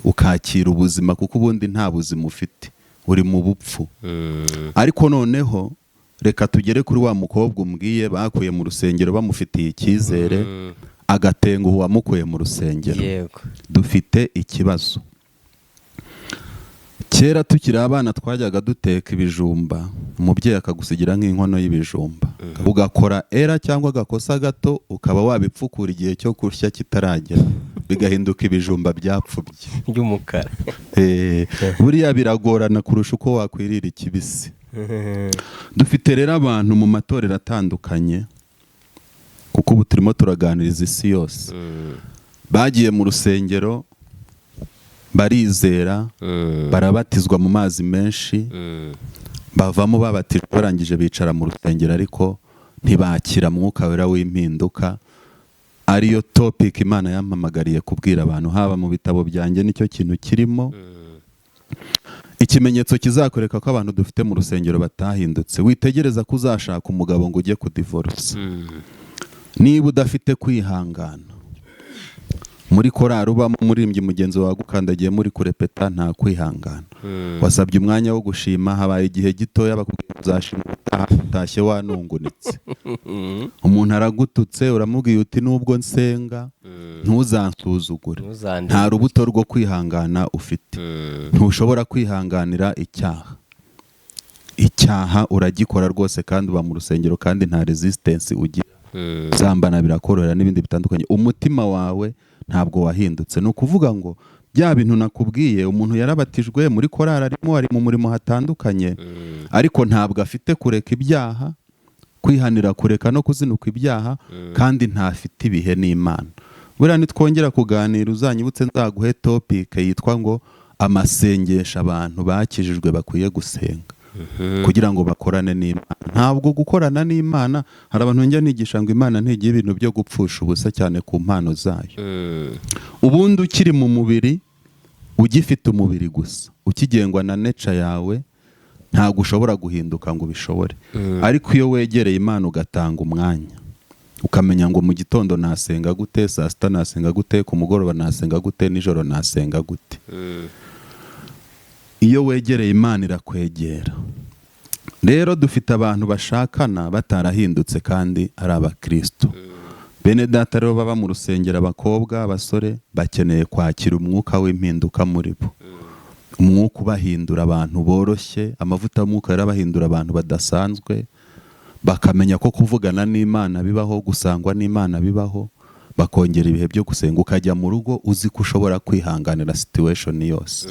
S1: ukakira ubuzima, kuko ubundi nta buzima ufite, uri mu bupfu. Ariko noneho reka tugere kuri wa mukobwa umbwiye bakuye mu rusengero bamufitiye icyizere, agatenguha uwamukuye mu rusengero. Dufite ikibazo. Kera tukiri abana twajyaga duteka ibijumba, umubyeyi akagusigira nk'inkono y'ibijumba, ugakora era cyangwa agakosa gato ukaba wabipfukura igihe cyo kurya kitaragera, bigahinduka ibijumba byapfubye by'umukara. Buriya biragorana kurusha uko wakwirira ikibisi. Dufite rero abantu mu matorero atandukanye, kuko ubu turimo turaganiriza isi yose, bagiye mu rusengero, barizera, barabatizwa mu mazi menshi, bavamo babatijwe, barangije bicara mu rusengero ariko ntibakira Mwuka Wera w'impinduka. Ariyo topic Imana yampamagariye kubwira abantu, haba mu bitabo byanjye nicyo kintu kirimo. Ikimenyetso kizakwereka ko abantu dufite mu rusengero batahindutse, witegereza ko uzashaka umugabo ngo ujye kudivorce. Niba udafite kwihangana, muri korari uba murimbyi mugenzi wawe gukandagiye muri kurepeta, nta kwihangana. Wasabye umwanya wo gushima, habaye igihe gitoya bakubwira uzashima utashye wanungunitse. Umuntu aragututse, uramubwiye uti nubwo nsenga ntuzansuzugure. Nta rubuto rwo kwihangana ufite. Ntushobora kwihanganira icyaha. Icyaha uragikora rwose kandi uba mu rusengero kandi nta resistance ugira. Zambana birakorohera n'ibindi bitandukanye. Umutima wawe ntabwo wahindutse. Ni ukuvuga ngo bya bintu nakubwiye, umuntu yarabatijwe muri korari, arimo ari mu murimo hatandukanye, ariko ntabwo afite kureka ibyaha, kwihanira kureka no kuzinuka ibyaha, kandi ntafite ibihe n'Imana. Buriya nitwongera kuganira uzanyibutse nzaguhe topic yitwa ngo amasengesho abantu bakijijwe bakwiye gusenga kugira ngo bakorane n'Imana. Ntabwo gukorana n'Imana, hari abantu njya nigisha ngo Imana ntigira ibintu byo gupfusha ubusa cyane ku mpano zayo. Ubundi ukiri mu mubiri, ugifite umubiri gusa, ukigengwa na nature yawe, ntabwo ushobora guhinduka ngo ubishobore. Ariko iyo wegereye Imana ugatanga umwanya, ukamenya ngo mu gitondo nasenga gute, saa sita nasenga gute, ku mugoroba nasenga gute, nijoro nasenga gute. Iyo wegereye Imana irakwegera. Rero dufite abantu bashakana batarahindutse kandi ari abakristo. Bene data rero baba mu rusengero, abakobwa, abasore, bakeneye kwakira umwuka w'impinduka muri bo. Umwuka ubahindura abantu boroshye, amavuta y'umwuka yarabahindura abantu badasanzwe, bakamenya ko kuvugana n'Imana bibaho, gusangwa n'Imana bibaho, bakongera ibihe byo gusenga. Ukajya mu rugo uzi ko ushobora kwihanganira situation yose.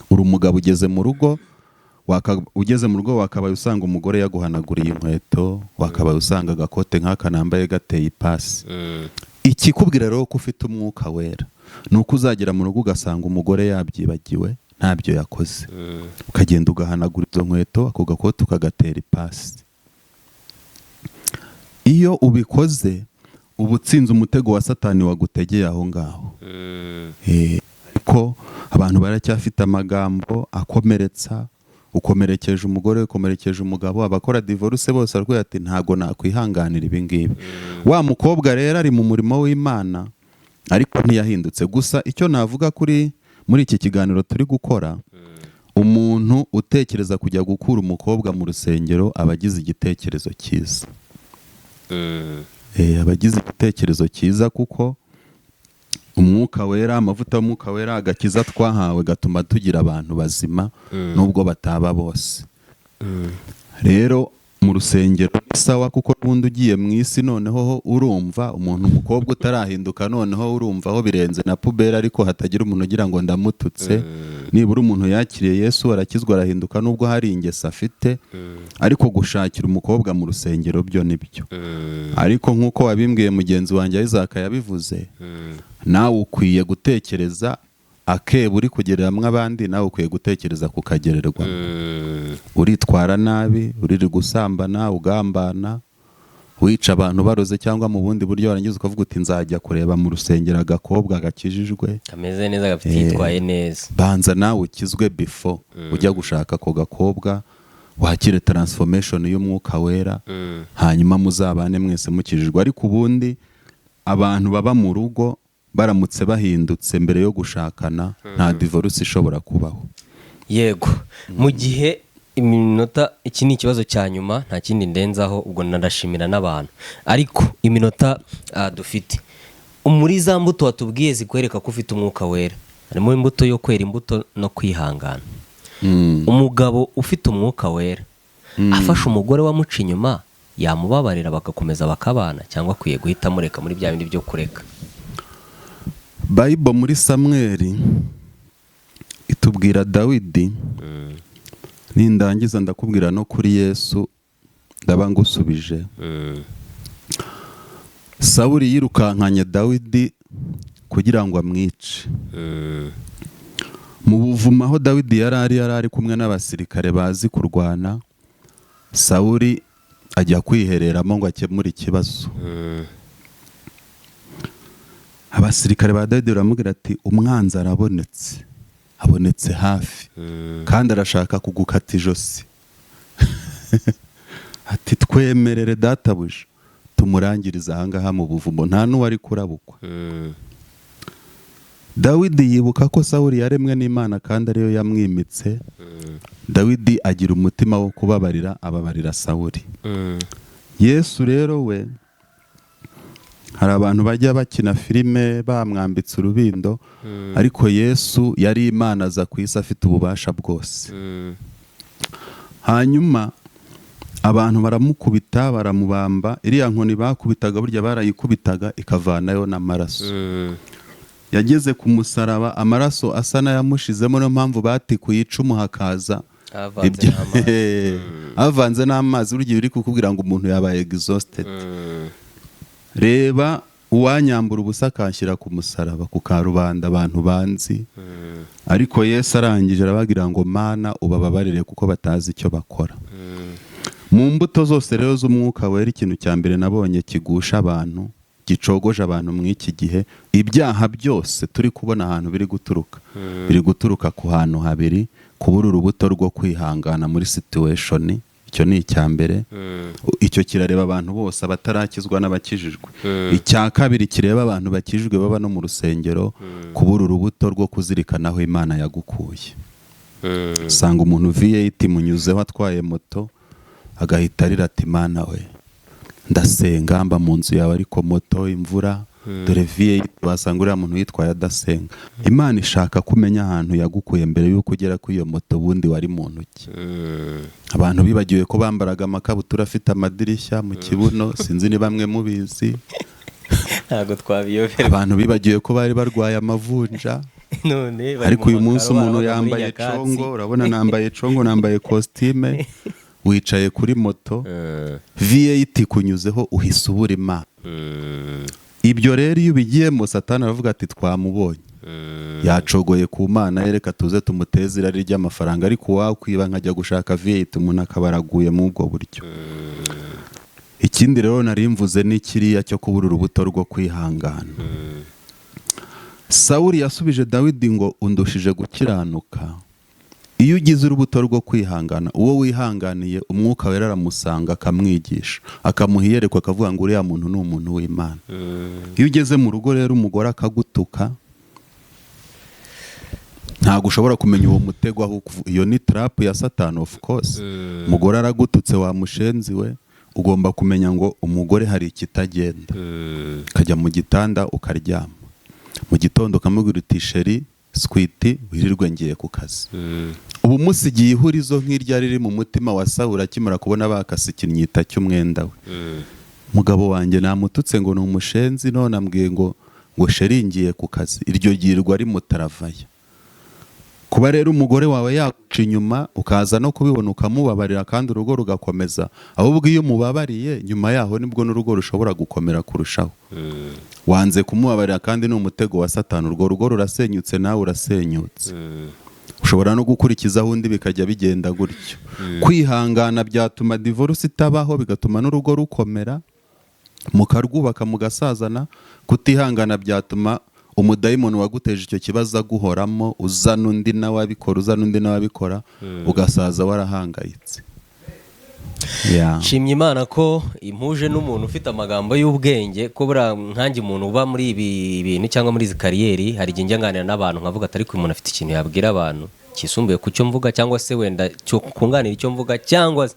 S1: Uri umugabo ugeze mu rugo, wakabaye usanga umugore yaguhanaguriye inkweto, wakabaye usanga agakote nk'aka nambaye gateye ipasi. Ikikubwira rero ko ufite umwuka wera ni uko uzagera mu rugo ugasanga umugore yabyibagiwe, ntabyo yakoze, ukagenda ugahanagura izo nkweto, ako gakote ukagatera ipasi. Iyo ubikoze uba utsinze umutego wa Satani wagutegeye aho ngaho. Ariko abantu baracyafite amagambo akomeretsa, ukomerekeje umugore, ukomerekeje umugabo, abakora divorce bose arwaye ati ntago nakwihanganira ibi ngibi. Wa mukobwa rero ari mu murimo w'Imana ariko ntiyahindutse. Gusa icyo navuga muri iki kiganiro turi gukora, umuntu utekereza kujya gukura umukobwa mu rusengero abagize igitekerezo cyiza. Abagize igitekerezo cyiza kuko umwuka wera, amavuta y'umwuka wera, agakiza twahawe gatuma tugira abantu bazima nubwo bataba bose. Rero mu rusengero sawa kuko n'ubundi ugiye mu isi noneho urumva umuntu, umukobwa utarahinduka noneho urumva aho birenze na pubera, ariko hatagira umuntu ugira ngo ndamututse. Nibura umuntu yakiriye Yesu arakizwa arahinduka nubwo hari ingeso afite, ariko gushakira umukobwa mu rusengero byo nibyo. Ariko nk'uko wabimbwiye mugenzi wanjye Isaac yabivuze, nawe ukwiye gutekereza akeba uri kugereramo abandi, nawe ukwiye gutekereza kukagererwa. Uritwara nabi, uriri gusambana, ugambana, wica abantu baroze cyangwa mu bundi buryo, warangiza ukavuga uti nzajya kureba mu rusengero agakobwa gakijijwe
S2: kameze neza, gafite yitwaye neza.
S1: Banza nawe ukizwe before ujya gushaka ako gakobwa, wakire transformation y'umwuka wera, hanyuma muzabane mwese mukijijwe. Ariko ubundi abantu baba mu rugo baramutse bahindutse mbere yo gushakana, nta divorce ishobora kubaho.
S2: Yego, mu gihe iminota, iki ni ikibazo cya nyuma, nta kindi ndenzaho, ubwo narashimira n'abantu. Ariko iminota dufite muri za mbuto watubwiye zikwereka ko ufite umwuka wera, harimo imbuto yo kwera imbuto no kwihangana. Umugabo ufite umwuka wera afashe umugore wamuca inyuma, yamubabarira bagakomeza bakabana, cyangwa akwiye guhita amureka muri bya bindi byo kureka?
S1: Bible muri Samweli itubwira Dawidi, nindangiza ndakubwira no kuri Yesu ndaba ngusubije. Sawuli yirukankanye Dawidi kugira ngo amwice. Mu buvumo aho Dawidi yari ari kumwe n'abasirikare bazi kurwana, Sawuli ajya kwihereramo ngo akemure ikibazo. Abasirikare ba Dawidi baramubwira ati umwanzi arabonetse, abonetse hafi kandi arashaka kugukata ijosi. Ati twemerere databuja tumurangiriza ahangaha mu buvumo, nta n'uwari kurabukwa. Dawidi yibuka ko Sawuli yaremwe n'Imana kandi ariyo yamwimitse. Dawidi agira umutima wo kubabarira, ababarira Sawuli. Yesu rero we, hari abantu bajya bakina filime bamwambitse urubindo, ariko Yesu yari Imana aza ku isi afite ububasha bwose. Hanyuma abantu baramukubita, baramubamba. Iriya nkoni bakubitaga burya barayikubitaga ikavanayo n'amaraso. Yageze ku musaraba amaraso asa n'ayamushizemo, niyo mpamvu batikuye icumu hakaza avanze n'amazi. Burya uri kukubwira ngo umuntu yabaye exhausted. Reba uwanyambura ubusa akanshyira ku musaraba ku karubanda abantu banzi, ariko Yesu arangije arabagira ngo Mana ubababarire kuko batazi icyo bakora. Mu mbuto zose rero z'umwuka wera, ikintu cya mbere nabonye kigusha abantu, gicogoje abantu mu iki gihe, ibyaha byose turi kubona ahantu biri guturuka ku hantu habiri: kubura urubuto rwo kwihangana muri situation. Icyo ni icya mbere. Icyo kirareba abantu bose, abatarakizwa n'abakijijwe. Icya kabiri kireba abantu bakijijwe baba no mu rusengero, kubura urubuto rwo kuzirikana aho Imana yagukuye. Usanga umuntu V8 munyuzeho atwaye moto agahita arira ati Mana we ndasenga mba mu nzu yawe, ariko moto imvura dore V8, wasanga uriya muntu yitwaye adasenga. Imana ishaka kumenya ahantu yagukuye mbere y'uko ugera kuri iyo moto bundi wari mu ntoki. Abantu bibagiwe ko bambaraga amakabutura afite amadirishya mu kibuno, sinzi ni bamwe mubizi.
S2: Ntago twabiyoberwa.
S1: Abantu bibagiwe ko bari barwaye amavunja,
S2: none
S1: ariko uyu munsi umuntu yambaye congo, urabona nambaye congo, nambaye costume, wicaye kuri moto, V8 kunyuzeho, uhise ubura Imana. Ibyo rero iyo ubigiyemo, Satani aravuga ati twamubonye, yacogoye ku Mana, yereka tuze tumuteze irari ry'amafaranga. Ariko wakwiba nkajya gushaka V8, umuntu akaba araguye mu ubwo buryo. Ikindi rero nari mvuze ni kiriya cyo kubura urubuto rwo kwihangana. Sawuli yasubije Dawidi ngo undushije gukiranuka, iyo ugize urubuto rwo kwihangana, uwo wihanganiye umwuka wera aramusanga akamwigisha, akamuha iyerekwa, akavuga ngo uriya muntu ni umuntu w'Imana. Iyo ugeze mu rugo rero umugore akagutuka, ntabwo ushobora kumenya uwo mutego aho iyo ni trap ya Satani of course. Umugore aragututse wa mushenzi we, ugomba kumenya ngo umugore hari ikitagenda. Ukajya mu gitanda ukaryama, mu gitondo ukamubwira uti sheri sweet wirirwe ngiye ku kazi. Ubu musigiye ihurizo nk'irya riri mu mutima wa Sawuli akimara kubona bakase ikinyita cy'umwenda we. Mugabo wanjye namututse ngo ni umushenzi, none ambwiye ngo sheri ngiye ku kazi. Iryo girirwa ari mutaravaya. Kuba rero umugore wawe yakuca inyuma ukaza no kubibona ukamubabarira kandi urugo rugakomeza, ahubwo iyo mubabariye nyuma yaho nibwo n'urugo rushobora gukomera kurushaho. Wanze kumubabarira kandi ni umutego wa Satani, urwo rugo rurasenyutse nawe urasenyutse. Ushobora no gukurikizaho undi bikajya bigenda gutyo. Kwihangana byatuma divorce itabaho, bigatuma n'urugo rukomera mukarwubaka mugasazana. Kutihangana byatuma umudayimoni waguteje icyo kibazo aguhoramo, uzana undi nawe abikora, ugasaza warahangayitse.
S2: Nshimye Imana ko impuje n'umuntu ufite amagambo y'ubwenge, ko buriya nkanjye umuntu uba muri ibi bintu cyangwa muri izi kariyeri, hari igihe njya nganira n'abantu nkavuga ati ariko uyu muntu afite ikintu yabwira abantu kisumbuye ku cyo mvuga, cyangwa se wenda cyo kunganira icyo mvuga, cyangwa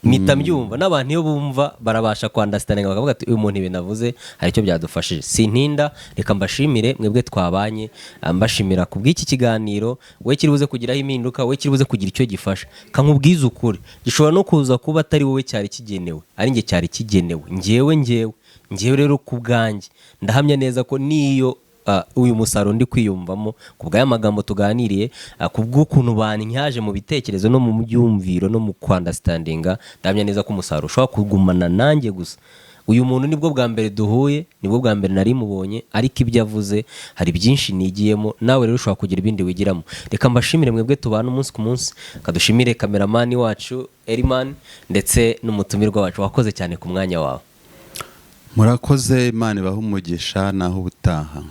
S2: mpita mbyumva n'abantu iyo bumva barabasha kwandastandinga bakavuga ati uyu muntu ibintu avuze hari icyo byadufashije. Sintinda, reka mbashimire mwebwe twabanye, mbashimira ku bw'iki kiganiro. We kiribuze kugiraho impinduka, we kiribuze kugira icyo gifasha, kankubwiza ukuri gishobora no kuza kuba atari wowe cyari kigenewe, ari njye cyari kigenewe. Njyewe rero ku bwanjye ndahamya neza ko niyo uyu musaruro ndi kwiyumvamo ku bw'aya magambo tuganiriye, ku bw'ukuntu banyaje mu bitekerezo no mu byumviro no mu kwandastandinga, ndahamya neza ko umusaruro ushobora kugumana nanjye gusa. Uyu muntu nibwo bwa mbere duhuye, nibwo bwa mbere nari mubonye, ariko ibyo avuze hari byinshi nigiyemo, nawe rero ushobora kugira ibindi wigiramo. Reka mbashimire mwebwe tubana umunsi ku munsi, kadushimire kameramani wacu Eliman ndetse n'umutumirwa wacu. Wakoze cyane ku mwanya wawe.
S1: Murakoze, Imana ibahe umugisha, naho ubutaha.